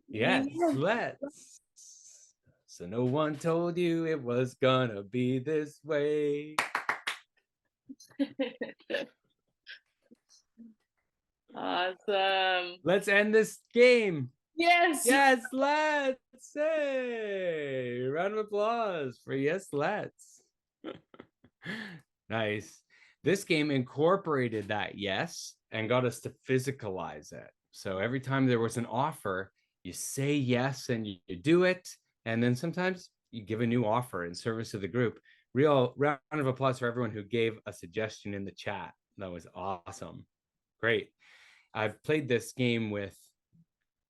Yes, Yeah. let's. So no one told you it was gonna be this way. Awesome. Let's end this game. Yes. Yes, let's. Say, round of applause for yes, let's. Nice. This game incorporated that yes and got us to physicalize it. So every time there was an offer, you say yes and you do it. And then sometimes you give a new offer in service of the group. Real round of applause for everyone who gave a suggestion in the chat. That was awesome. Great. I've played this game with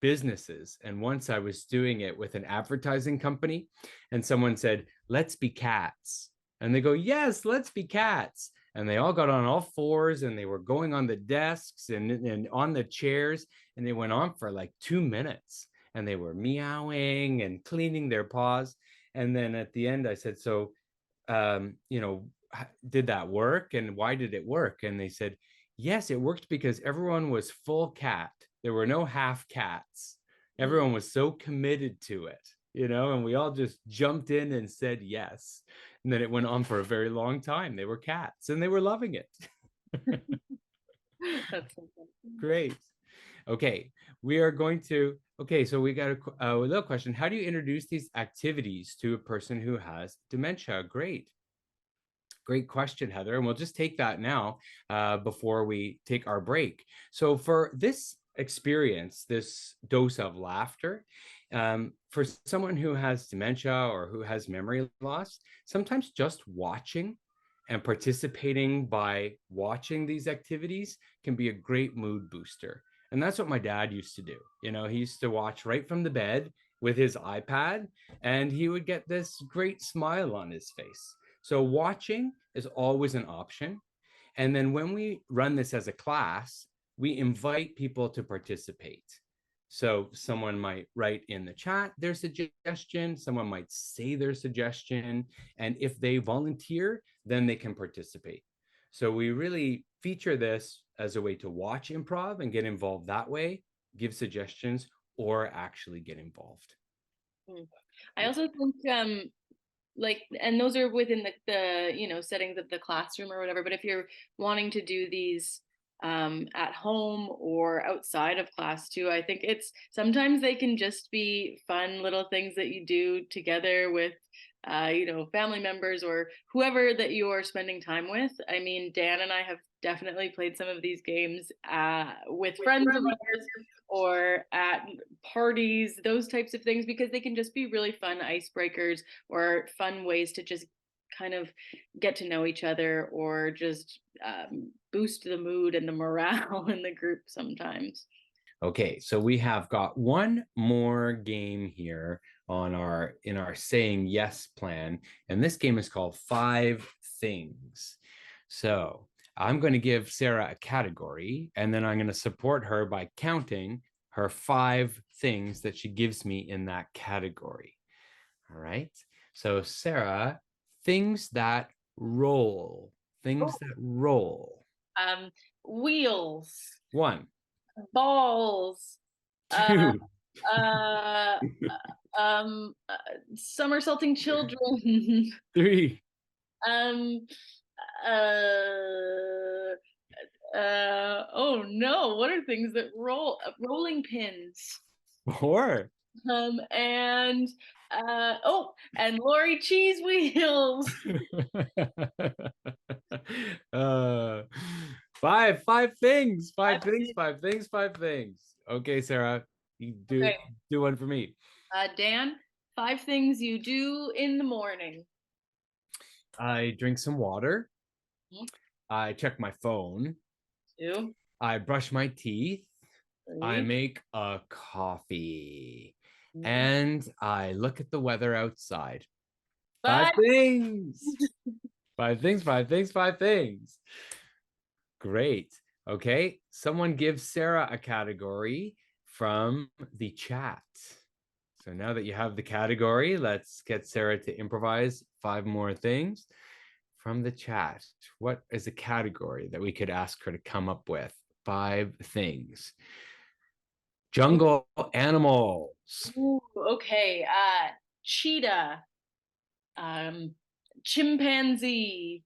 businesses. And once I was doing it with an advertising company, and someone said, let's be cats. And they go, yes, let's be cats. And they all got on all fours and they were going on the desks and on the chairs. And they went on for like 2 minutes and they were meowing and cleaning their paws. And then at the end, I said, so, did that work? And why did it work? And they said, yes, it worked because everyone was full cat. There were no half cats. Everyone was so committed to it, and we all just jumped in and said yes. And then it went on for a very long time. They were cats and they were loving it. That's so funny. Great. Okay, we are going to, so we got a little question. How do you introduce these activities to a person who has dementia? Great. Great question, Heather. And we'll just take that now before we take our break. So for this experience, this dose of laughter, for someone who has dementia or who has memory loss, sometimes just watching and participating by watching these activities can be a great mood booster. And that's what my dad used to do. He used to watch right from the bed with his iPad, and he would get this great smile on his face. So watching is always an option. And then when we run this as a class, we invite people to participate. So someone might write in the chat their suggestion, someone might say their suggestion, and if they volunteer, then they can participate. So we really feature this as a way to watch improv and get involved that way, give suggestions, or actually get involved. I also think like, and those are within the you know, settings of the classroom or whatever, but if you're wanting to do these at home or outside of class too, I think it's sometimes they can just be fun little things that you do together with you know, family members or whoever that you're spending time with. I mean, Dan and I have definitely played some of these games with friends of ours or at parties, those types of things, because they can just be really fun icebreakers or fun ways to just kind of get to know each other or just boost the mood and the morale in the group sometimes. Okay, so we have got one more game here on in our saying yes plan, and this game is called 5 Things. So I'm going to give Sarah a category, and then I'm going to support her by counting her 5 things that she gives me in that category. All right. So Sarah, things that roll. Things that roll. Wheels. 1. Balls. 2. Somersaulting children. 3. Oh no, what are things that roll? Rolling pins. 4. And and lorry cheese wheels. 5 things. 5 things. 5 things. 5 things. Okay, Sarah, you do one for me. Dan, 5 things you do in the morning. I drink some water. Mhm. I check my phone. 2. I brush my teeth. 3. I make a coffee. Mhm. And I look at the weather outside. 5 things. 5 things, 5 things, 5 things. Great. Okay. Someone give Sarah a category from the chat. So now that you have the category, let's get Sarah to improvise 5 more things from the chat. What is a category that we could ask her to come up with? 5 things. Jungle animals. Ooh, okay. Cheetah. Chimpanzee.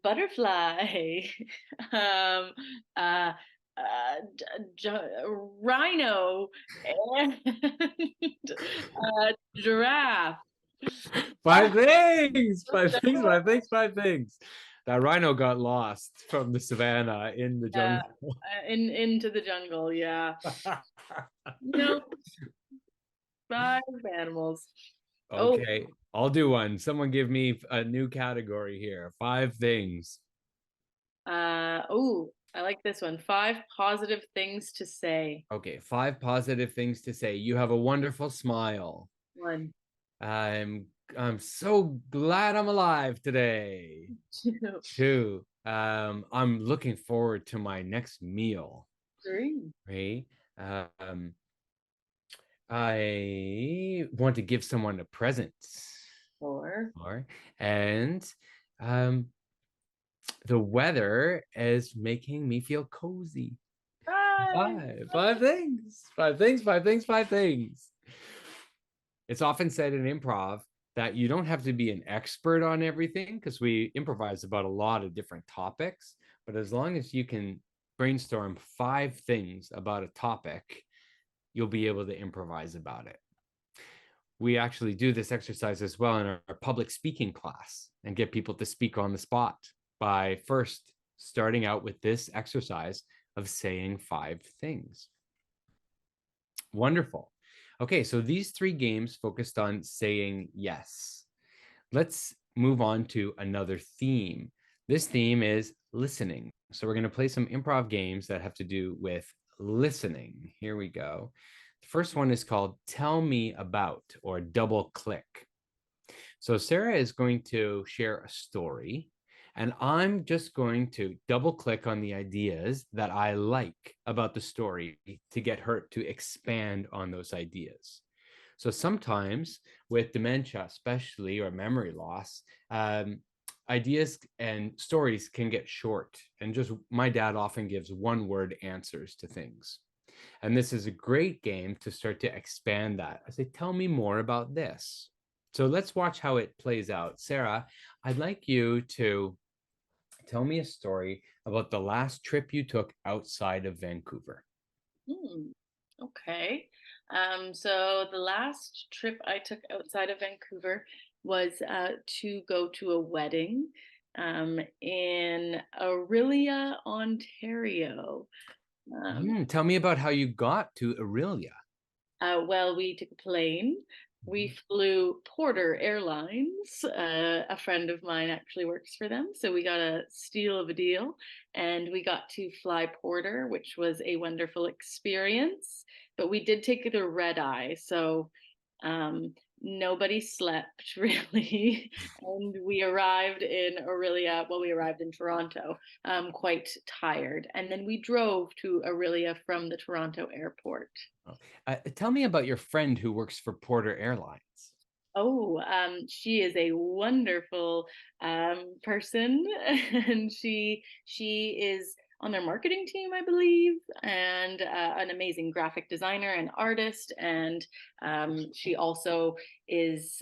Butterfly. um, uh, rhino. And giraffe. 5 things. 5 things. 5 things. 5 things. That rhino got lost from the savannah in the jungle. Into the jungle, yeah. No, 5 animals. Okay, I'll do one. Someone give me a new category here. 5 things. I like this one. 5 positive things to say. Okay, 5 positive things to say. You have a wonderful smile. 1. I'm so glad I'm alive today. 2. 2. I'm looking forward to my next meal. 3. 3. I want to give someone a present. 4. 4. And the weather is making me feel cozy. 5. 5 things. 5 things. 5 things. 5 things. It's often said in improv that you don't have to be an expert on everything because we improvise about a lot of different topics. But as long as you can brainstorm 5 things about a topic, you'll be able to improvise about it. We actually do this exercise as well in our public speaking class and get people to speak on the spot by first starting out with this exercise of saying 5 things. Wonderful. Okay, so these 3 games focused on saying yes. Let's move on to another theme. This theme is listening. So we're going to play some improv games that have to do with listening. Here we go. The first one is called Tell Me About or Double Click. So Sarah is going to share a story, and I'm just going to double click on the ideas that I like about the story to get her to expand on those ideas. So sometimes with dementia, especially, or memory loss, ideas and stories can get short. And just my dad often gives one word answers to things. And this is a great game to start to expand that. I say, tell me more about this. So let's watch how it plays out. Sarah, I'd like you to tell me a story about the last trip you took outside of Vancouver. Okay. So the last trip I took outside of Vancouver was to go to a wedding in Orillia, Ontario. Tell me about how you got to Orillia. Well, we took a plane. We flew Porter Airlines. A friend of mine actually works for them. So we got a steal of a deal and we got to fly Porter, which was a wonderful experience. But we did take the red eye. So nobody slept really. And we arrived in Orillia. Well, we arrived in Toronto quite tired. And then we drove to Orillia from the Toronto airport. Tell me about your friend who works for Porter Airlines. Oh, she is a wonderful person, and she is on their marketing team, I believe, and an amazing graphic designer and artist. And she also is.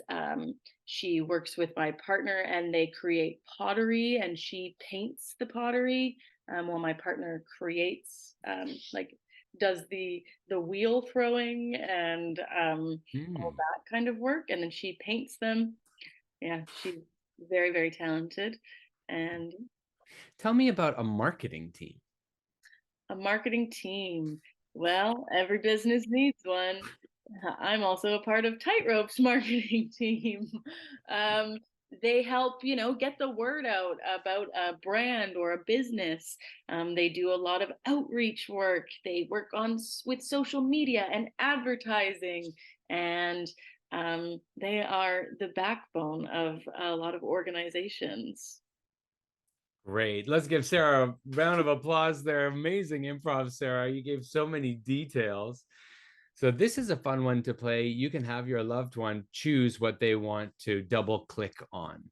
She works with my partner, and they create pottery, and she paints the pottery while my partner creates like does the wheel throwing and all that kind of work, and then she paints them. Yeah, she's very, very talented. And Tell me about a marketing team. a marketing team. Well, every business needs one. I'm also a part of Tightrope's marketing team. They help, get the word out about a brand or a business. They do a lot of outreach work. They work with social media and advertising, and they are the backbone of a lot of organizations. Great. Let's give Sarah a round of applause there. Amazing improv, Sarah. You gave so many details. So this is a fun one to play. You can have your loved one choose what they want to double click on,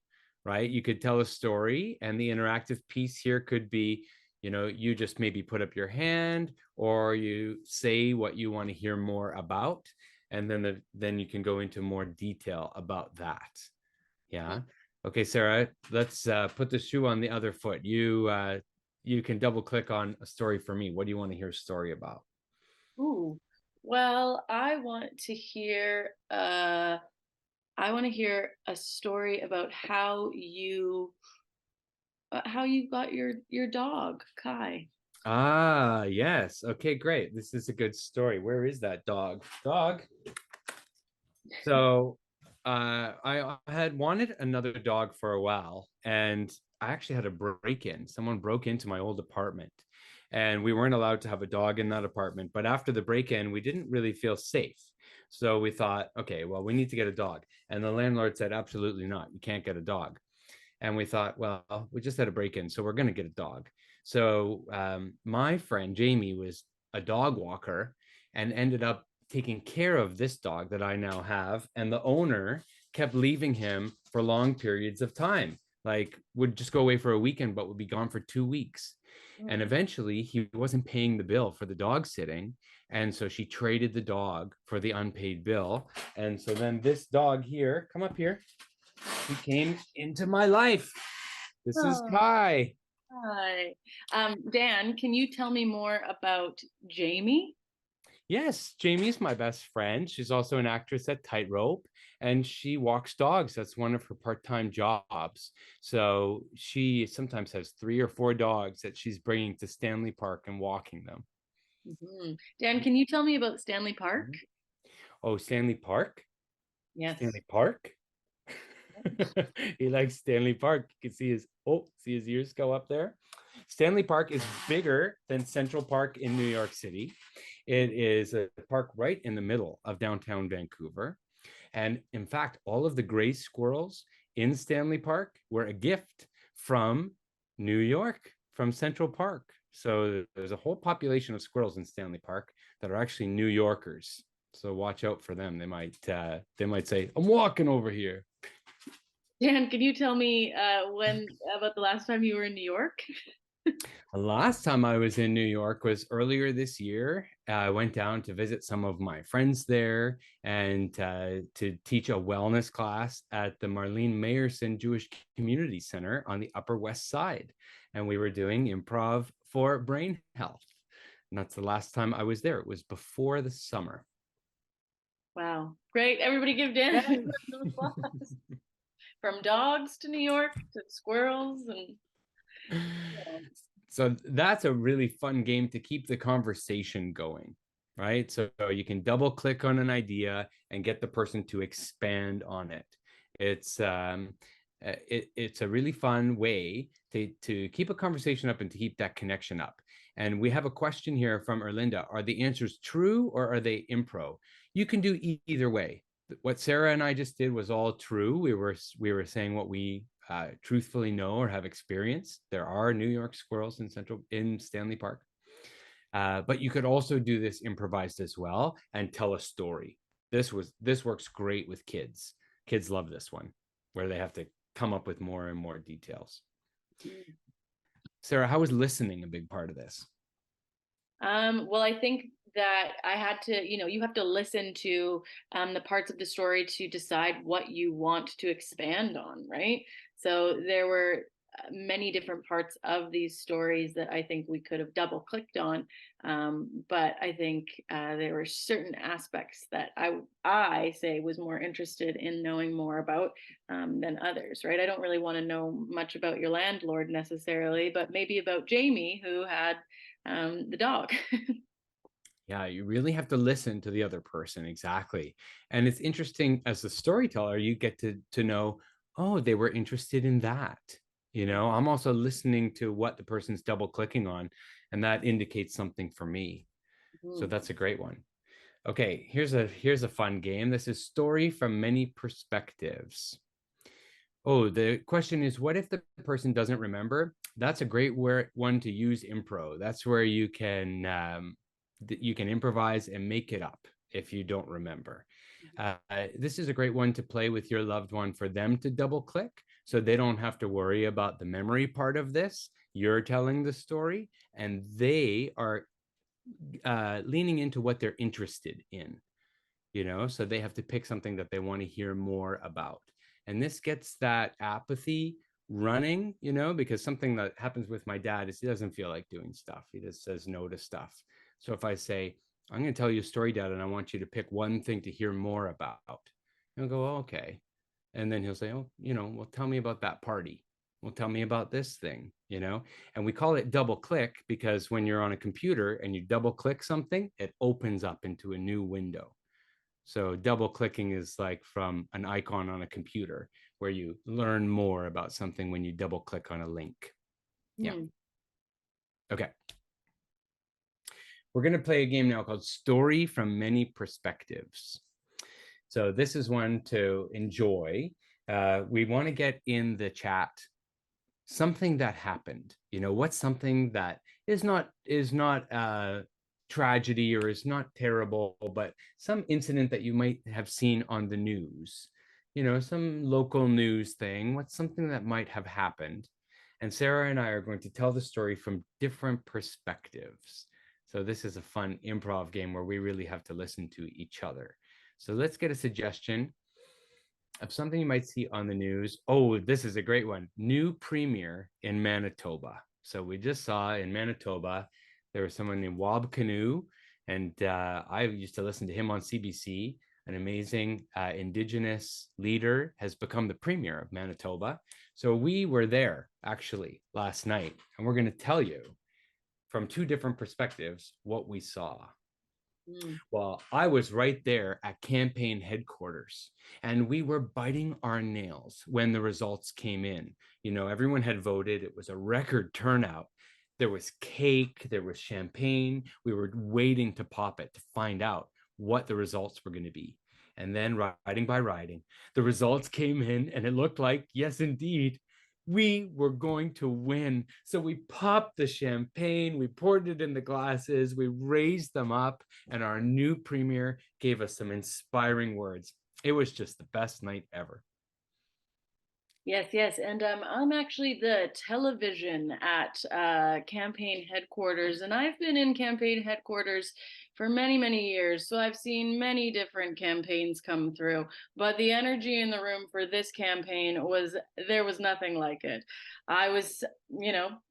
right? You could tell a story, and the interactive piece here could be, you just maybe put up your hand, or you say what you want to hear more about, and then you can go into more detail about that. Yeah. Okay, Sarah, let's put the shoe on the other foot. You can double click on a story for me. What do you want to hear a story about? Ooh, well, I want to hear a story about how you got your dog, Kai. Ah, yes. Okay, great. This is a good story. Where is that dog? Dog. So I had wanted another dog for a while, and I actually had a break-in. Someone broke into my old apartment, and we weren't allowed to have a dog in that apartment. But after the break-in, we didn't really feel safe. So we thought, okay, well, we need to get a dog. And the landlord said, absolutely not. You can't get a dog. And we thought, well, we just had a break-in, so we're going to get a dog. So my friend Jamie was a dog walker and ended up taking care of this dog that I now have. And the owner kept leaving him for long periods of time, like would just go away for a weekend, but would be gone for 2 weeks. And eventually he wasn't paying the bill for the dog sitting. And so she traded the dog for the unpaid bill. And so then this dog here, come up here, he came into my life. This is Kai. Hi. Dan, can you tell me more about Jamie? Yes, Jamie's my best friend. She's also an actress at Tightrope, and she walks dogs. That's one of her part-time jobs. So she sometimes has 3 or 4 dogs that she's bringing to Stanley Park and walking them. Dan, can you tell me about Stanley Park? Oh, Stanley Park? Yes. Stanley Park? He likes Stanley Park. You can see his ears go up there. Stanley Park is bigger than Central Park in New York City. It is a park right in the middle of downtown Vancouver. And in fact, all of the gray squirrels in Stanley Park were a gift from New York, from Central Park. So there's a whole population of squirrels in Stanley Park that are actually New Yorkers. So watch out for them. They might say, "I'm walking over here." Dan, can you tell me when about the last time you were in New York? The last time I was in New York was earlier this year. I went down to visit some of my friends there and to teach a wellness class at the Marlene Mayerson Jewish Community Center on the Upper West Side. And we were doing improv for brain health. And that's the last time I was there. It was before the summer. Wow. Great. Everybody give Dan a round of applause. From dogs to New York to squirrels and So that's a really fun game to keep the conversation going, right? So you can double click on an idea and get the person to expand on it. It's a really fun way to keep a conversation up and to keep that connection up. And we have a question here from Erlinda. Are the answers true or are they impro? You can do either way. What Sarah and I just did was all true. We were saying what we truthfully know or have experienced. There are New York squirrels in Stanley Park. But you could also do this improvised as well and tell a story. This works great with kids. Kids love this one, where they have to come up with more and more details. Sarah, how was listening a big part of this? Well, I think that I had to, you have to listen to the parts of the story to decide what you want to expand on, right? So there were many different parts of these stories that I think we could have double clicked on. But I think there were certain aspects that I say was more interested in knowing more about than others, right? I don't really want to know much about your landlord necessarily, but maybe about Jamie, who had the dog. Yeah, you really have to listen to the other person. Exactly. And it's interesting as the storyteller, you get to know, oh, they were interested in that. I'm also listening to what the person's double clicking on, and that indicates something for me. So that's a great one. Okay, here's a fun game. This is story from many perspectives. Oh, the question is, what if the person doesn't remember? That's a great one to use impro. That's where you can improvise and make it up if you don't remember. This is a great one to play with your loved one for them to double click so they don't have to worry about the memory part of this. You're telling the story and they are leaning into what they're interested in, so they have to pick something that they want to hear more about. And this gets that apathy running, because something that happens with my dad is he doesn't feel like doing stuff. He just says no to stuff. So if I say, I'm going to tell you a story, Dad, and I want you to pick one thing to hear more about, he'll go, oh, okay. And then he'll say, oh, well, tell me about that party. Well, tell me about this thing, and we call it double click because when you're on a computer and you double click something, it opens up into a new window. So double clicking is like from an icon on a computer where you learn more about something when you double click on a link. Yeah. Okay. We're going to play a game now called Story from Many Perspectives. So this is one to enjoy. We want to get in the chat something that happened. What's something that is not tragedy or is not terrible, but some incident that you might have seen on the news, some local news thing. What's something that might have happened? And Sarah and I are going to tell the story from different perspectives. So this is a fun improv game where we really have to listen to each other. So let's get a suggestion of something you might see on the news. Oh, this is a great one. New premier in Manitoba. So we just saw in Manitoba, there was someone named Wab Canoe, and I used to listen to him on CBC. An amazing Indigenous leader has become the premier of Manitoba. So we were there actually last night, and we're going to tell you from two different perspectives what we saw. Well, I was right there at campaign headquarters, and we were biting our nails when the results came in. Everyone had voted. It was a record turnout. There was cake, there was champagne. We were waiting to pop it to find out what the results were going to be. And then riding by riding, the results came in and it looked like, yes, indeed, we were going to win. So we popped the champagne, we poured it in the glasses, we raised them up, and our new premier gave us some inspiring words. It was just the best night ever. Yes, yes. And I'm actually the television at campaign headquarters, and I've been in campaign headquarters for many, many years. So I've seen many different campaigns come through, but the energy in the room for this campaign there was nothing like it. I was,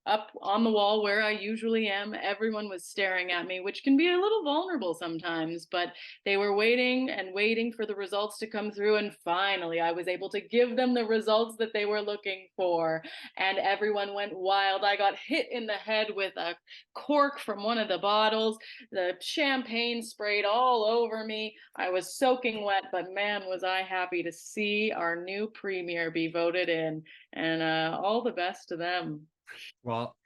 up on the wall where I usually am. Everyone was staring at me, which can be a little vulnerable sometimes, but they were waiting and waiting for the results to come through. And finally, I was able to give them the results that they were looking for. And everyone went wild. I got hit in the head with a cork from one of the bottles. The champagne sprayed all over me. I was soaking wet, but man, was I happy to see our new premier be voted in. And all the best to them. Well,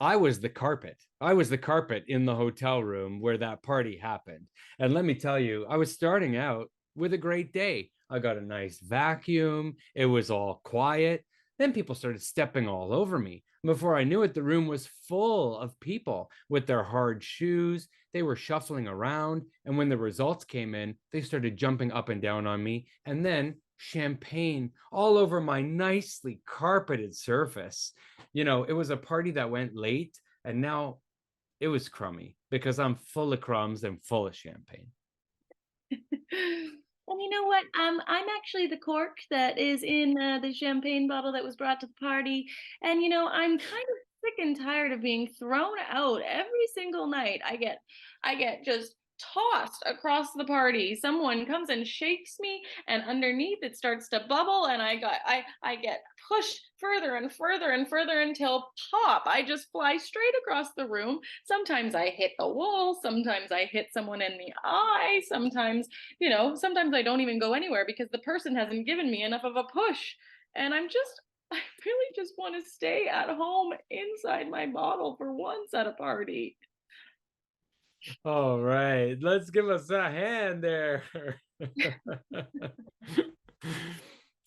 I was the carpet. I was the carpet in the hotel room where that party happened. And let me tell you, I was starting out with a great day. I got a nice vacuum. It was all quiet. Then people started stepping all over me. Before I knew it, the room was full of people with their hard shoes. They were shuffling around. And when the results came in, they started jumping up and down on me. And then champagne all over my nicely carpeted surface. It was a party that went late, and now it was crummy because I'm full of crumbs and full of champagne. And you know what? I'm actually the cork that is in the champagne bottle that was brought to the party. And I'm kind of sick and tired of being thrown out every single night. I get just tossed across the party. Someone comes and shakes me, and underneath it starts to bubble, and I get pushed further and further and further until pop. I just fly straight across the room. Sometimes I hit the wall. Sometimes I hit someone in the eye. Sometimes I don't even go anywhere because the person hasn't given me enough of a push. And I really just want to stay at home inside my bottle for once at a party. All right, let's give us a hand there.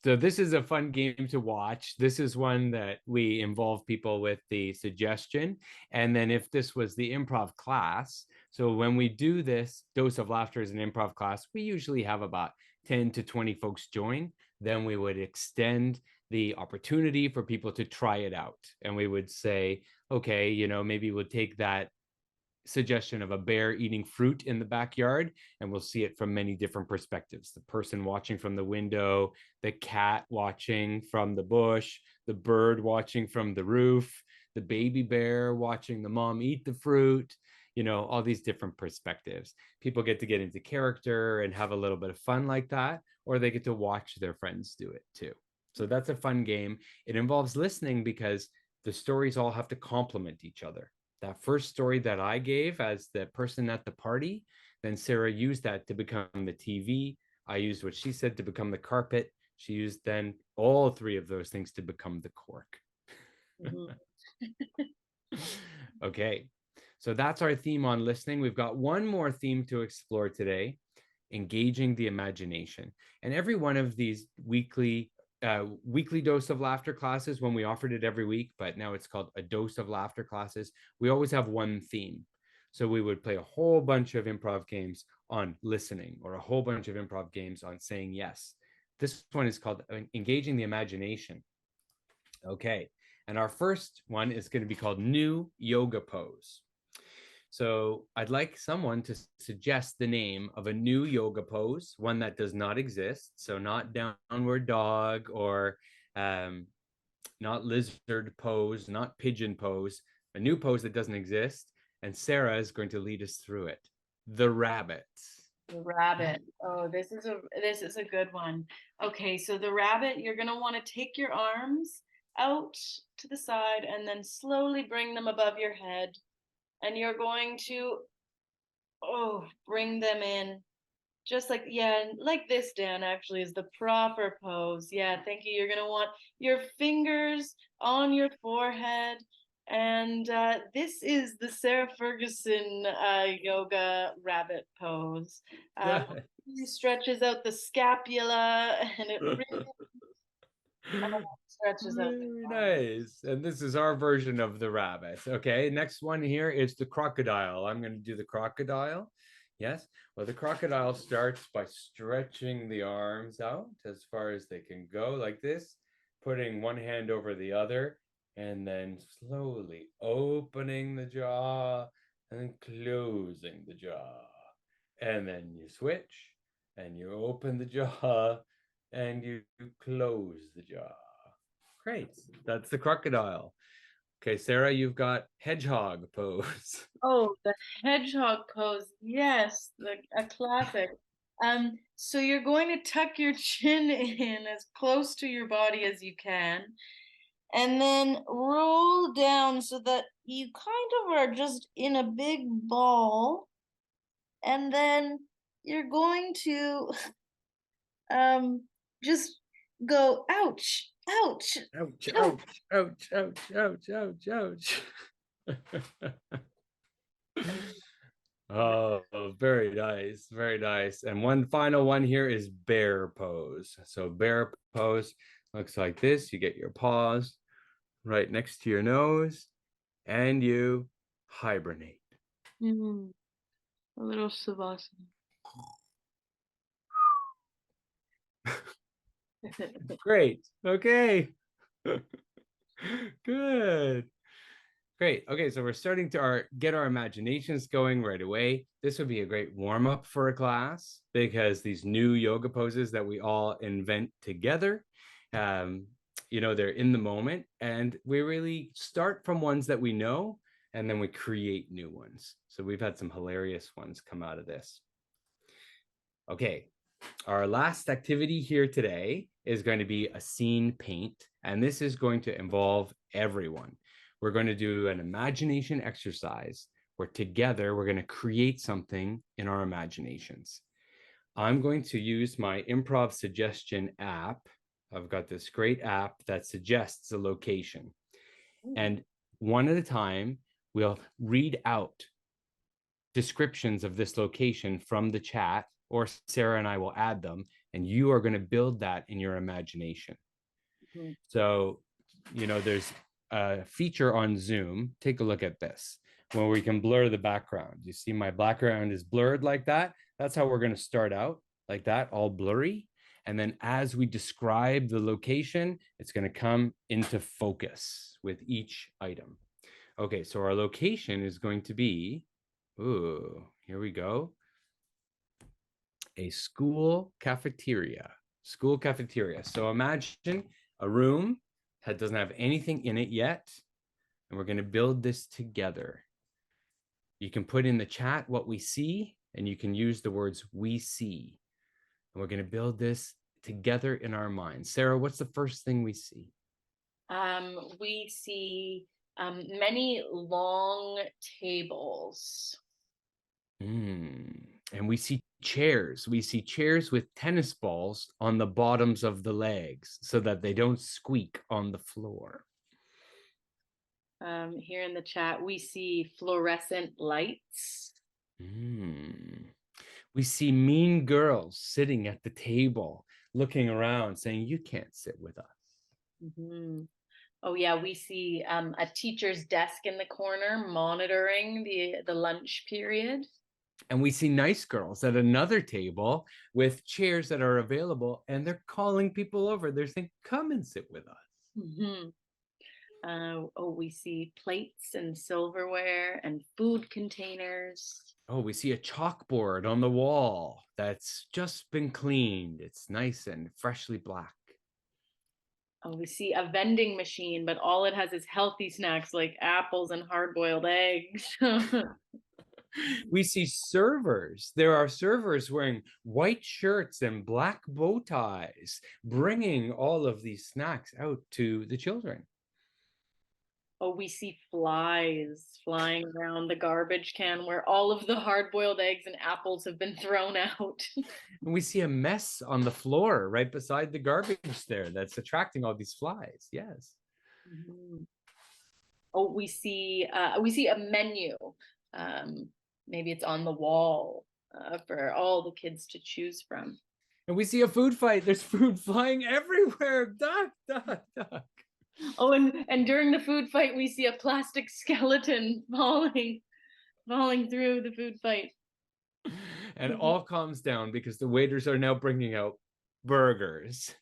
So this is a fun game to watch. This is one that we involve people with the suggestion. And then if this was the improv class, so when we do this dose of laughter as an improv class, we usually have about 10 to 20 folks join. Then we would extend the opportunity for people to try it out. And we would say, okay, maybe we'll take that suggestion of a bear eating fruit in the backyard, and we'll see it from many different perspectives. The person watching from the window, the cat watching from the bush, the bird watching from the roof, the baby bear watching the mom eat the fruit, all these different perspectives. People get to get into character and have a little bit of fun like that, or they get to watch their friends do it too. So that's a fun game. It involves listening because the stories all have to complement each other. That first story that I gave as the person at the party, then Sarah used that to become the TV. I used what she said to become the carpet. She used then all three of those things to become the cork. Mm-hmm. Okay, so that's our theme on listening. We've got one more theme to explore today, engaging the imagination. And every one of these weekly dose of laughter classes, when we offered it every week, but now it's called a dose of laughter classes, we always have one theme. So we would play a whole bunch of improv games on listening, or a whole bunch of improv games on saying yes. This one is called engaging the imagination. Okay, and our first one is going to be called new yoga pose. So I'd like someone to suggest the name of a new yoga pose, one that does not exist. So not downward dog, or not lizard pose, not pigeon pose, a new pose that doesn't exist. And Sarah is going to lead us through it. The rabbit. The rabbit. Oh, this is a good one. Okay, so the rabbit, you're going to want to take your arms out to the side and then slowly bring them above your head. And you're going to, bring them in. Just like this, Dan, actually, is the proper pose. Yeah, thank you. You're going to want your fingers on your forehead And this is the Sarah Ferguson yoga rabbit pose. Really stretches out the scapula and it really stretches out. Very nice. And this is our version of the rabbit. Okay, next one here is the crocodile. I'm going to do the crocodile. Yes. Well, the crocodile starts by stretching the arms out as far as they can go, like this, putting one hand over the other, and then slowly opening the jaw and closing the jaw. And then you switch and you open the jaw and you close the jaw. Great. That's the crocodile. Okay, Sarah, you've got hedgehog pose. Oh, the hedgehog pose. Yes, a classic. So you're going to tuck your chin in as close to your body as you can, and then roll down so that you kind of are just in a big ball. And then you're going to just go ouch, ouch, Ouch, ouch, ouch, ouch, ouch, ouch, ouch. Oh, very nice, very nice. And one final one here is bear pose. So bear pose looks like this. You get your paws right next to your nose and you hibernate. a little savasana. Great. Okay. Good. Great. Okay, so we're starting to get our imaginations going right away. This would be a great warm-up for a class because these new yoga poses that we all invent together, they're in the moment, and we really start from ones that we know, and then we create new ones. So we've had some hilarious ones come out of this. Okay, our last activity here today is going to be a scene paint, and this is going to involve everyone. We're going to do an imagination exercise where together we're going to create something in our imaginations. I'm going to use my improv suggestion app. I've got this great app that suggests a location. And one at a time, we'll read out descriptions of this location from the chat, or Sarah and I will add them, and you are going to build that in your imagination. So, there's a feature on Zoom. Take a look at this, where we can blur the background. You see my background is blurred like that. That's how we're going to start out, like that, all blurry. And then as we describe the location, it's going to come into focus with each item. Okay, so our location is going to be, here we go. A school cafeteria. School cafeteria. So imagine a room that doesn't have anything in it yet, and we're going to build this together. You can put in the chat what we see, and you can use the words "we see." And we're going to build this together in our minds. Sarah, what's the first thing we see? We see many long tables. And we see chairs. We see chairs with tennis balls on the bottoms of the legs so that they don't squeak on the floor. Here in the chat, we see fluorescent lights. We see mean girls sitting at the table, looking around, saying, "You can't sit with us." Oh yeah, we see a teacher's desk in the corner monitoring the lunch period. And we see nice girls at another table with chairs that are available, and they're calling people over. They're saying, "Come and sit with us." We see plates and silverware and food containers. Oh, we see a chalkboard on the wall that's just been cleaned. It's nice and freshly black. Oh, we see a vending machine, but all it has is healthy snacks like apples and hard-boiled eggs. We see servers. There are servers wearing white shirts and black bow ties, bringing all of these snacks out to the children. Oh, we see flies flying around the garbage can where all of the hard-boiled eggs and apples have been thrown out. And we see a mess on the floor right beside the garbage there that's attracting all these flies. Yes. Oh, we see a menu. Maybe it's on the wall for all the kids to choose from. And we see a food fight. There's food flying everywhere. Duck, duck, duck. Oh, and during the food fight, we see a plastic skeleton falling through the food fight. And it all calms down because the waiters are now bringing out burgers.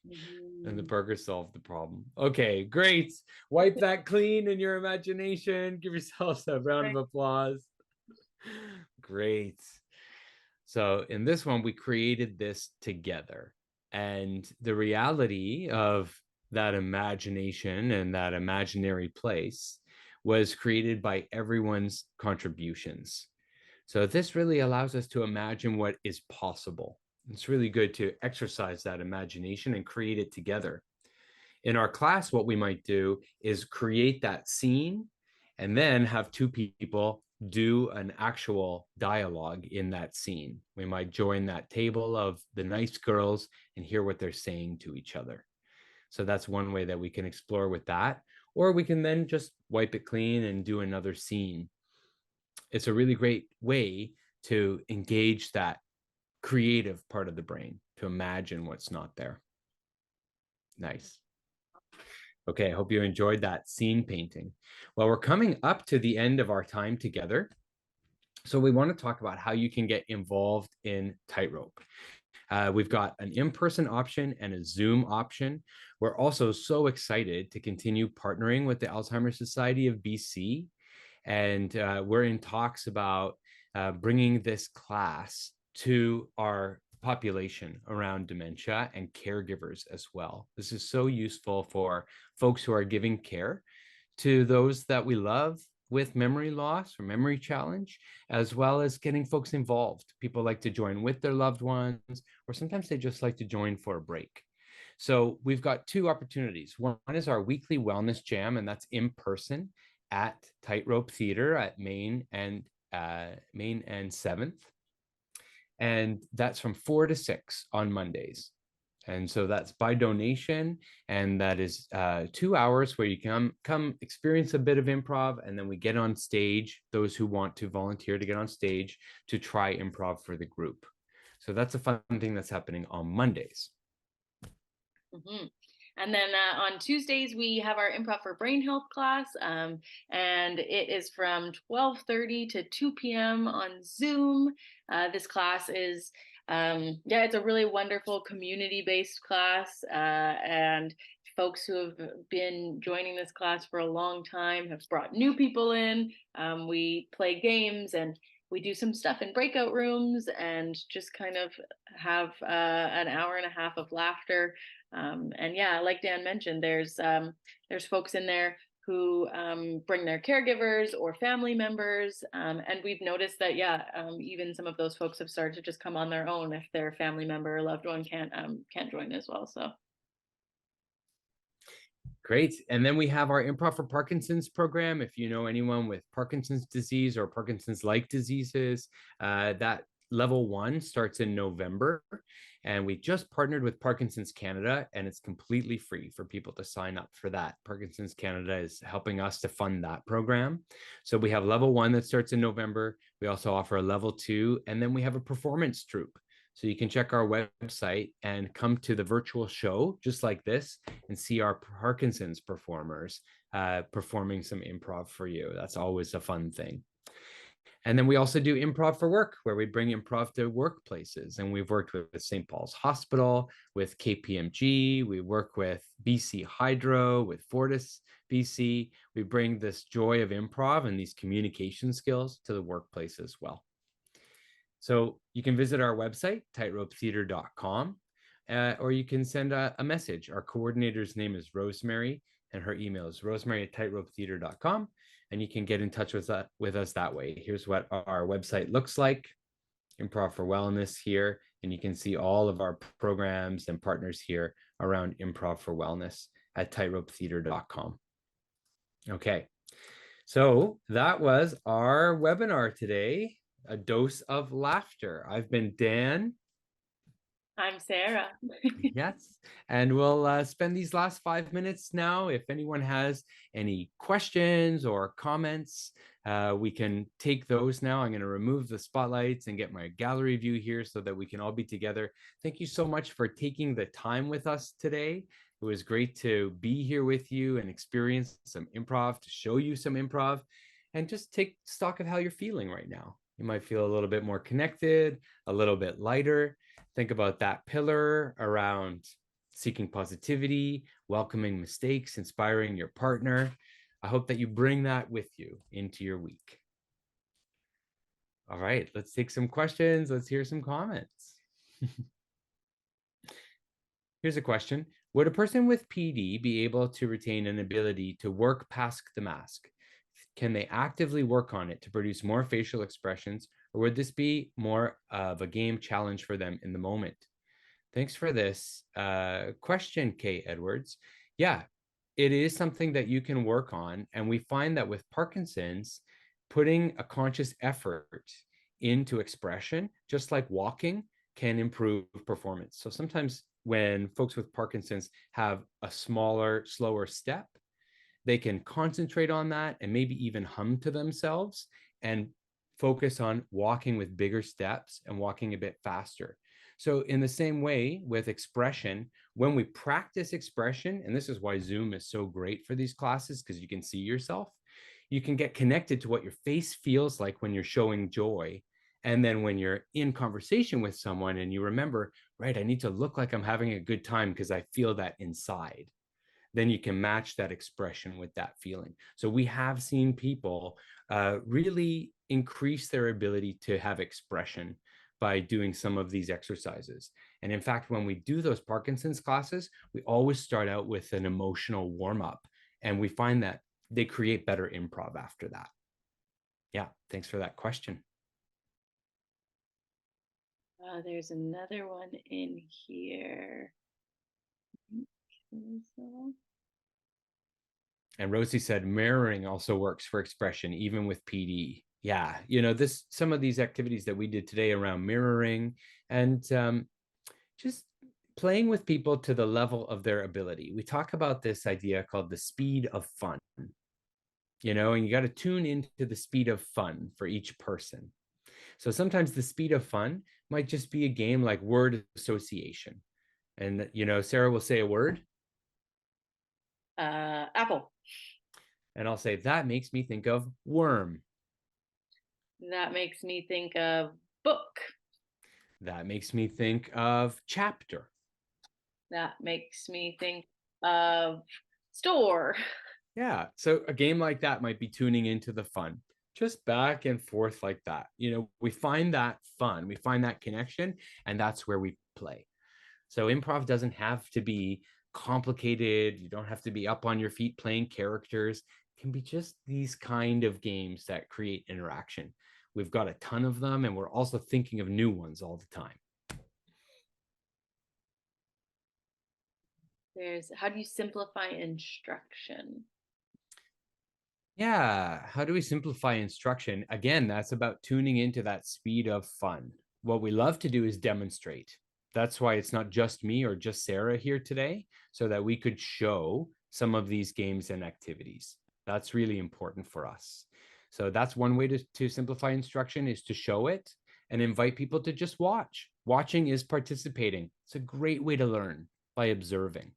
And the burgers solve the problem. Okay, great. Wipe that clean in your imagination. Give yourselves a round of applause. Great. So in this one, we created this together. And the reality of that imagination and that imaginary place was created by everyone's contributions. So this really allows us to imagine what is possible. It's really good to exercise that imagination and create it together. In our class, what we might do is create that scene and then have two people do an actual dialogue in that scene. We might join that table of the nice girls and hear what they're saying to each other. So that's one way that we can explore with that. Or we can then just wipe it clean and do another scene. It's a really great way to engage that creative part of the brain, to imagine what's not there. Nice. Okay, I hope you enjoyed that scene painting. Well, we're coming up to the end of our time together. So we want to talk about how you can get involved in Tightrope. We've got an in-person option and a Zoom option. We're also so excited to continue partnering with the Alzheimer's Society of BC. And we're in talks about bringing this class to our population around dementia and caregivers as well. This is so useful for folks who are giving care to those that we love with memory loss or memory challenge, as well as getting folks involved. People like to join with their loved ones, or sometimes they just like to join for a break. So we've got two opportunities. One is our weekly wellness jam, and that's in person at Tightrope Theater at Main and 7th. And that's from 4 to 6 on Mondays. And so that's by donation. And that is 2 hours where you can come experience a bit of improv. And then we get on stage, those who want to volunteer to get on stage to try improv for the group. So that's a fun thing that's happening on Mondays. Mm-hmm. And then on Tuesdays, we have our Improv for Brain Health class, and it is from 12:30 to 2 p.m. on Zoom. This class is, it's a really wonderful community-based class, and folks who have been joining this class for a long time have brought new people in. We play games and we do some stuff in breakout rooms and just kind of have an hour and a half of laughter. And yeah, like Dan mentioned, there's folks in there who bring their caregivers or family members, and we've noticed that even some of those folks have started to just come on their own if their family member or loved one can't join as well. So great. And then we have our Improv for Parkinson's program. If you know anyone with Parkinson's disease or Parkinson's-like diseases, that level 1 starts in November. And we just partnered with Parkinson's Canada, and it's completely free for people to sign up for that. Parkinson's Canada is helping us to fund that program. So we have level 1 that starts in November. We also offer a level 2, and then we have a performance troupe. So you can check our website and come to the virtual show just like this and see our Parkinson's performers performing some improv for you. That's always a fun thing. And then we also do improv for work, where we bring improv to workplaces. And we've worked with St. Paul's Hospital, with KPMG. We work with BC Hydro, with Fortis BC. We bring this joy of improv and these communication skills to the workplace as well. So you can visit our website, tightropetheater.com, or you can send a message. Our coordinator's name is Rosemary, and her email is rosemary@tightropetheater.com. And you can get in touch with us that way. Here's what our website looks like. Improv for Wellness here. And you can see all of our programs and partners here around Improv for Wellness at tightropetheater.com. Okay, so that was our webinar today, A Dose of Laughter. I've been Dan. I'm Sarah. Yes. And we'll spend these last 5 minutes now. If anyone has any questions or comments, we can take those now. I'm going to remove the spotlights and get my gallery view here so that we can all be together. Thank you so much for taking the time with us today. It was great to be here with you and experience some improv, to show you some improv, and just take stock of how you're feeling right now. You might feel a little bit more connected, a little bit lighter. Think about that pillar around seeking positivity, welcoming mistakes, inspiring your partner. I hope that you bring that with you into your week. All right, let's take some questions. Let's hear some comments. Here's a question. Would a person with PD be able to retain an ability to work past the mask? Can they actively work on it to produce more facial expressions, or would this be more of a game challenge for them in the moment? Thanks for this question, Kay Edwards. Yeah, it is something that you can work on. And we find that with Parkinson's, putting a conscious effort into expression, just like walking, can improve performance. So sometimes when folks with Parkinson's have a smaller, slower step, they can concentrate on that and maybe even hum to themselves and focus on walking with bigger steps and walking a bit faster. So in the same way with expression, when we practice expression, and this is why Zoom is so great for these classes, because you can see yourself, you can get connected to what your face feels like when you're showing joy. And then when you're in conversation with someone and you remember, right, I need to look like I'm having a good time because I feel that inside, then you can match that expression with that feeling. So we have seen people really increase their ability to have expression by doing some of these exercises. And in fact, when we do those Parkinson's classes, we always start out with an emotional warm-up, and we find that they create better improv after that. Yeah, thanks for that question. There's another one in here. And Rosie said mirroring also works for expression, even with PD. Yeah, some of these activities that we did today around mirroring and just playing with people to the level of their ability. We talk about this idea called the speed of fun, and you got to tune into the speed of fun for each person. So sometimes the speed of fun might just be a game like word association. And, Sarah will say a word. Apple. And I'll say, that makes me think of worm. That makes me think of book. That makes me think of chapter. That makes me think of store. Yeah. So a game like that might be tuning into the fun, just back and forth like that. We find that fun, we find that connection, and that's where we play. So improv doesn't have to be complicated. You don't have to be up on your feet playing characters. It can be just these kind of games that create interaction. We've got a ton of them, and we're also thinking of new ones all the time. There's how do you simplify instruction? Yeah, how do we simplify instruction? Again, that's about tuning into that speed of fun. What we love to do is demonstrate. That's why it's not just me or just Sarah here today, so that we could show some of these games and activities. That's really important for us. So that's one way to simplify instruction, is to show it and invite people to just watch. Watching is participating. It's a great way to learn, by observing.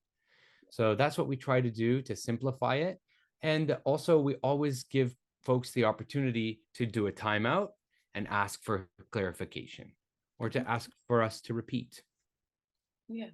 So that's what we try to do to simplify it. And also, we always give folks the opportunity to do a timeout and ask for clarification, or to ask for us to repeat. Yeah.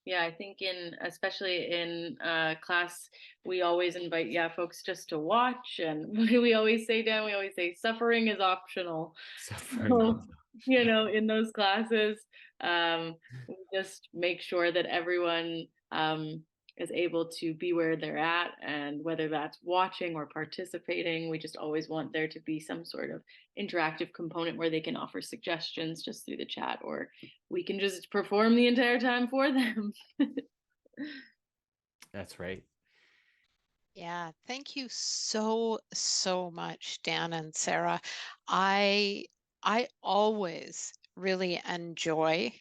Yeah, I think especially in class, we always invite folks just to watch, and we always say suffering is optional. Suffering. So, in those classes, we just make sure that everyone is able to be where they're at, and whether that's watching or participating, we just always want there to be some sort of interactive component where they can offer suggestions just through the chat, or we can just perform the entire time for them. That's right. Yeah, thank you so much, Dan and Sarah. I always really enjoy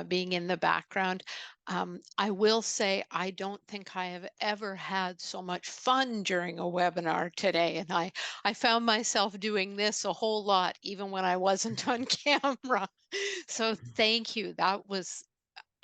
being in the background. I will say I don't think I have ever had so much fun during a webinar today. And I found myself doing this a whole lot, even when I wasn't on camera. So thank you. That was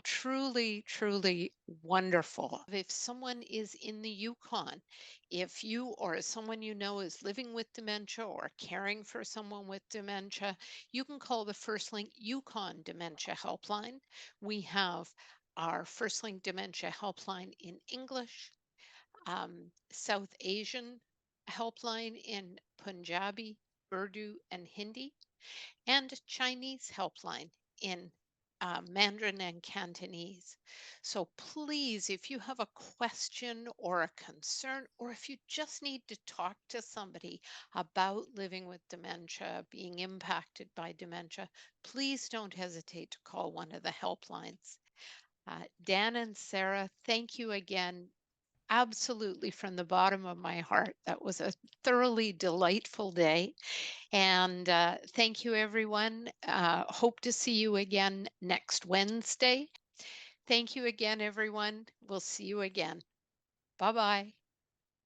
truly, truly wonderful. If someone is in the Yukon, if you or someone you know is living with dementia or caring for someone with dementia, you can call the First Link Yukon Dementia Helpline. We have our First Link Dementia Helpline in English, South Asian helpline in Punjabi, Urdu, and Hindi, and Chinese helpline in Mandarin and Cantonese. So please, if you have a question or a concern, or if you just need to talk to somebody about living with dementia, being impacted by dementia, please don't hesitate to call one of the helplines. Dan and Sarah, thank you again. Absolutely, from the bottom of my heart. That was a thoroughly delightful day. And thank you, everyone. Hope to see you again next Wednesday. Thank you again, everyone. We'll see you again. Bye-bye.